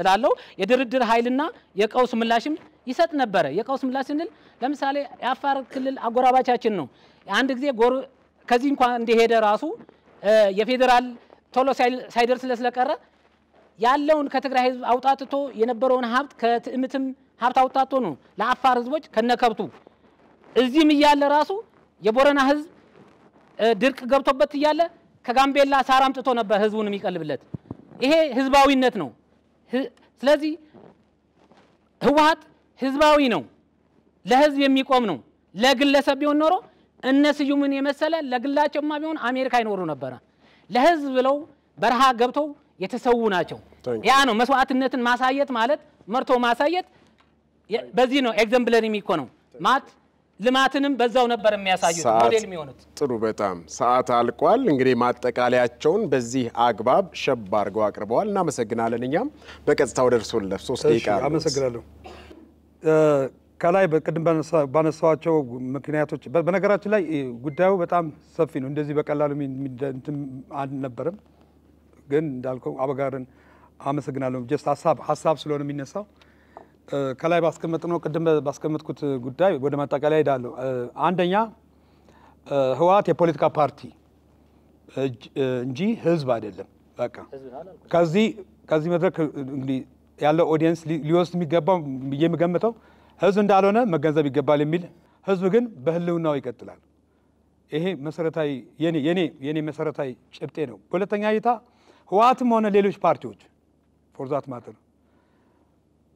እላለሁ የድርድር ኃይልና የቀውስ ምላሽም ይሰጥ ነበር የቀውስ ምላሽ እንል ለምሳሌ የአፋር ክልል አጎራባቻችን ነው አንድ ጊዜ ከዚህ እንኳን እንደሄደ ራሱ የፌደራል ቶሎ ሳይደርስ ስለቀረ ያለውን ከትግራይ ህዝብ አውጣጥቶ የነበረውን ሀብት ከትምትም ሀብት አውጣጥቶ ነው ለአፋር ህዝቦች ከነከብቱ እዚህም ይያለ ራሱ የቦረና ህዝብ ድርቅ ገብቶበት ይያለ ከጋምቤላ ሳር አምጥቶ ነበር ህዝቡን የሚቀልብለት ይሄ ህዝባዊነት ነው ስለዚህ ህወሓት ህዝባዊ ነው ለህዝብ የሚቆም ነው ለግለሰብ ቢሆን ኖሮ እነስዩምን የመሰለ ለግላቸውማ ቢሆን አሜሪካ ይኖሩ ነበር ለህዝብ ብለው በረሃ ገብተው የተሰዉ ናቸው ያ ነው መስዋዕትነትን ማሳየት ማለት መርቶ ማሳየት በዚህ ነው ኤግዛምፕለሪ የሚሆነው ማት ልማትንም በዛው ነበር የሚያሳዩት ሞዴል የሚሆኑት ጥሩ በጣም ሰዓት አልቋል እንግዲህ ማጠቃለያቸውን በዚህ አግባብ ሸብ አድርገው አቅርበዋል እናመሰግናለን እኛም በቀጥታ ወደ እርሶ ለፍ 3 ደቂቃ አመሰግናለሁ ከላይ በቅድም ባነሳዋቸው ምክንያቶች በነገራችን ላይ ጉዳዩ በጣም ሰፊ ነው እንደዚህ በቀላሉ አልነበረም ግን እንዳልከው አበጋርን አመሰግናለሁ ጀስት ሐሳብ ስለሆነ የሚነሳው ከላይ ባስቀመጥነው ቅድም ባስቀመጥኩት ጉዳይ ወደ ማጠቃለያ ሄዳለሁ አንደኛ ህወሓት የፖለቲካ ፓርቲ እንጂ ህዝብ አይደለም በቃ ከዚህ መድረክ እንግዲህ ያለው ኦዲየንስ ሊወስድ የሚገባው የሚገምተው ህዝብ እንዳልሆነ መገንዘብ ይገባል የሚል ህዝብ ግን በህልውናው ይቀጥላል ይሄ መሰረታዊ የኔ መሰረታዊ ጭብጤ ነው ሁለተኛ እይታ ህወሓትም ሆነ ሌሎች ፓርቲዎች ፎርዛት ማተር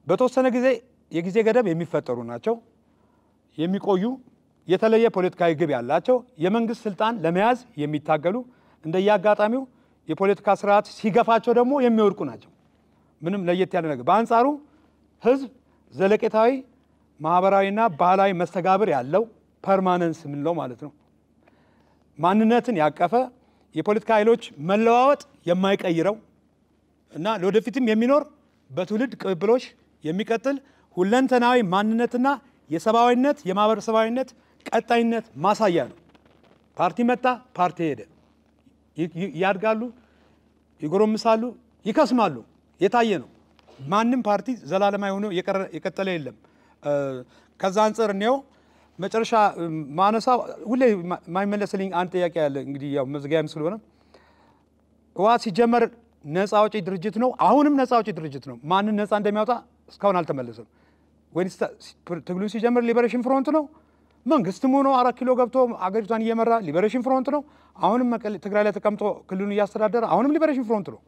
በተወሰነ ጊዜ የጊዜ ገደብ የሚፈጠሩ ናቸው የሚቆዩ የተለየ ፖለቲካዊ ግብ ያላቸው የመንግስት ስልጣን ለመያዝ የሚታገሉ እንደያጋጣሚው የፖለቲካ ስርዓት ሲገፋቸው ደግሞ የሚወርቁ ናቸው ምንም ለየት ያለ ነገር በአንጻሩ ህዝብ ዘለቄታዊ ማህበራዊና ባህላዊ መስተጋብር ያለው ፐርማነንስ ምን ነው ማለት ነው ማንነትን ያቀፈ የፖለቲካ ኃይሎች መለዋወጥ የማይቀይረው እና ለወደፊትም የሚኖር በትውልድ ቅብብሎች የሚቀጥል ሁለንተናዊ ማንነትና የሰባዊነት የማህበረሰባዊነት ቀጣይነት ማሳያ ነው ፓርቲ መጣ ፓርቲ ሄደ ያድጋሉ ይጎረምሳሉ ይከስማሉ የታየ ነው ማንንም ፓርቲ ዘላለማዊ ሆኖ የቀጠለ የለም ከዛ አንፃር ነው መጨረሻ ማነሳው ሁሌ ማይመለስልኝ አንድ ጥያቄ ያለ እንግዲህ ያው መዝጋያም ስለሆነ ህወሓት ሲጀመር ነፃ አውጪ ድርጅት ነው አሁንም ነፃ አውጪ ድርጅት ነው ማንን ነፃ እንደሚያወጣ እስካሁን አልተመለሰም ወይስ ትግሉ ሲጀመር ሊበሬሽን ፍሮንት ነው መንግስትም ሆኖ 4 ኪሎ ገብቶ አገሪቷን እየመራ ሊበሬሽን ፍሮንት ነው አሁንም ትግራይ ላይ ተቀምጦ ክልሉን እያስተዳደረ አሁንም ሊበሬሽን ፍሮንት ነው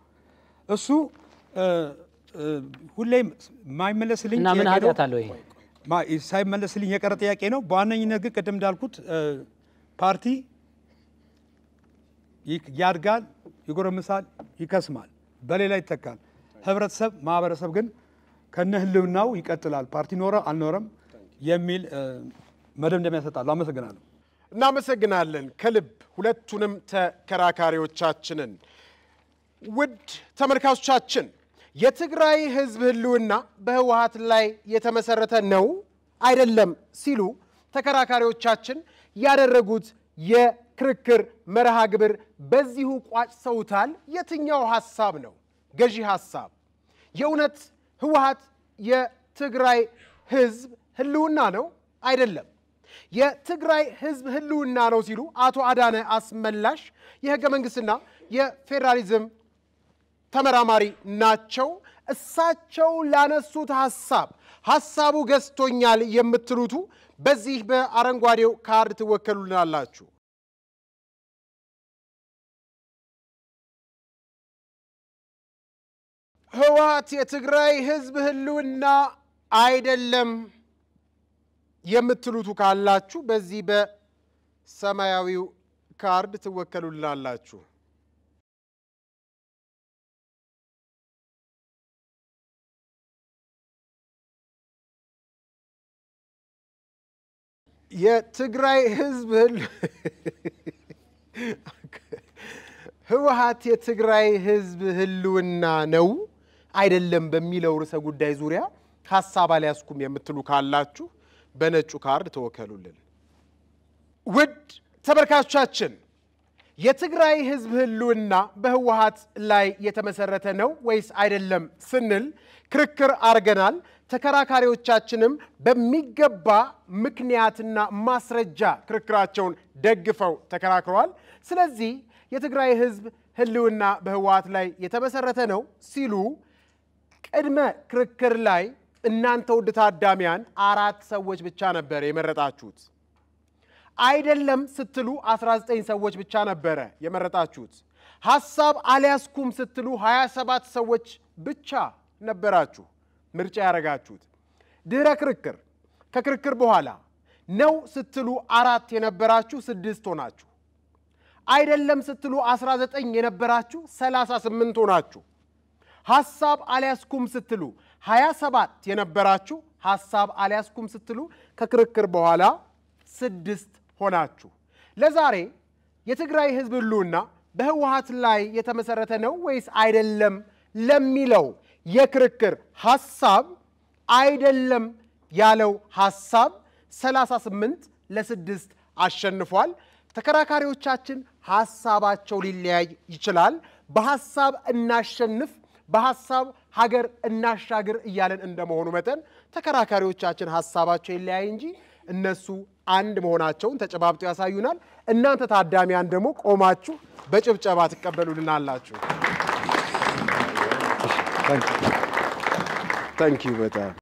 እሱ ሁሌ ማይመለስልኝ እና ምን ኃጢአት አለው ይሄ ሳይመለስልኝ የቀረ ጥያቄ ነው በዋነኝነት ግን ቅድም እንዳልኩት ፓርቲ ያድጋል ይጎረምሳል ይከስማል በሌላ ይተካል ህብረተሰብ ማህበረሰብ ግን ከነህልውናው ይቀጥላል ፓርቲ ኖረ አልኖረም የሚል መደምደሚያ ያሰጣሉ አመሰግናለሁ እናመሰግናለን ከልብ ሁለቱንም ተከራካሪዎቻችንን ውድ ተመልካቾቻችን የትግራይ ህዝብ ህልውና በህወሓት ላይ የተመሰረተ ነው አይደለም ሲሉ ተከራካሪዎቻችን ያደረጉት የክርክር መርሃ ግብር በዚሁ ቋጭተውታል የትኛው ሐሳብ ነው ገዢ ሐሳብ የእውነት ህወሓት የትግራይ ህዝብ ህልውና ነው አይደለም የትግራይ ህዝብ ህልውና ነው ሲሉ አቶ አዳነ አስመላሽ የህገ መንግስትና የፌደራሊዝም ተመራማሪ ናቸው እሳቸው ላነሱት ሐሳቡ ገዝቶኛል የምትሉቱ በዚህ በአረንጓዴው ካርድ ትወከሉልናላችሁ ህወሓት የትግራይ ህዝብ ህልውና አይደለም የምትሉቱ ካላችሁ በዚህ በሰማያዊው ካርድ ትወከሉልናላችሁ። የትግራይ ህዝብ ህወሓት የትግራይ ህዝብ ህልውና ነው አይደለም በሚለው ርዕሰ ጉዳይ ዙሪያ ሐሳብ አልያዝኩም የምትሉ ካላችሁ በነጩ ካርድ ተወከሉልን። ውድ ተመልካቾቻችን የትግራይ ህዝብ ህልውና በህወሓት ላይ የተመሰረተ ነው ወይስ አይደለም ስንል ክርክር አርገናል። ተከራካሪዎቻችንም በሚገባ ምክንያትና ማስረጃ ክርክራቸውን ደግፈው ተከራክረዋል። ስለዚህ የትግራይ ህዝብ ህልውና በህወሓት ላይ የተመሰረተ ነው ሲሉ ቅድመ ክርክር ላይ እናንተ ውድ ታዳሚያን 4 ሰዎች ብቻ ነበር የመረጣችሁት። አይደለም ስትሉ 19 ሰዎች ብቻ ነበር የመረጣችሁት። ሐሳብ አልያዝኩም ስትሉ 27 ሰዎች ብቻ ነበራችሁ ምርጫ ያረጋችሁት። ድህረ ክርክር ከክርክር በኋላ ነው ስትሉ 4 የነበራችሁ 6 ሆናችሁ። አይደለም ስትሉ 19 የነበራችሁ 38 ሆናችሁ። ሐሳብ አልያዝኩም ስትሉ 27 የነበራችሁ ሐሳብ አልያዝኩም ስትሉ ከክርክር በኋላ 6 ሆናችሁ። ለዛሬ የትግራይ ህዝብ ህልውና በህወሓት ላይ የተመሰረተ ነው ወይስ አይደለም ለሚለው የክርክር ሐሳብ አይደለም ያለው ሐሳብ 38 ለ6 አሸንፏል። ተከራካሪዎቻችን ሐሳባቸው ሊለያይ ይችላል። በሐሳብ እናሸንፍ በሐሳብ ሀገር እናሻግር እያለን እንደመሆኑ መጠን ተከራካሪዎቻችን ሐሳባቸው ይለያይ እንጂ እነሱ አንድ መሆናቸውን ተጨባብጠው ያሳዩናል። እናንተ ታዳሚያን ደግሞ ቆማችሁ በጭብጨባ ተቀበሉልናላችሁ። ታንክ ዩ በጣም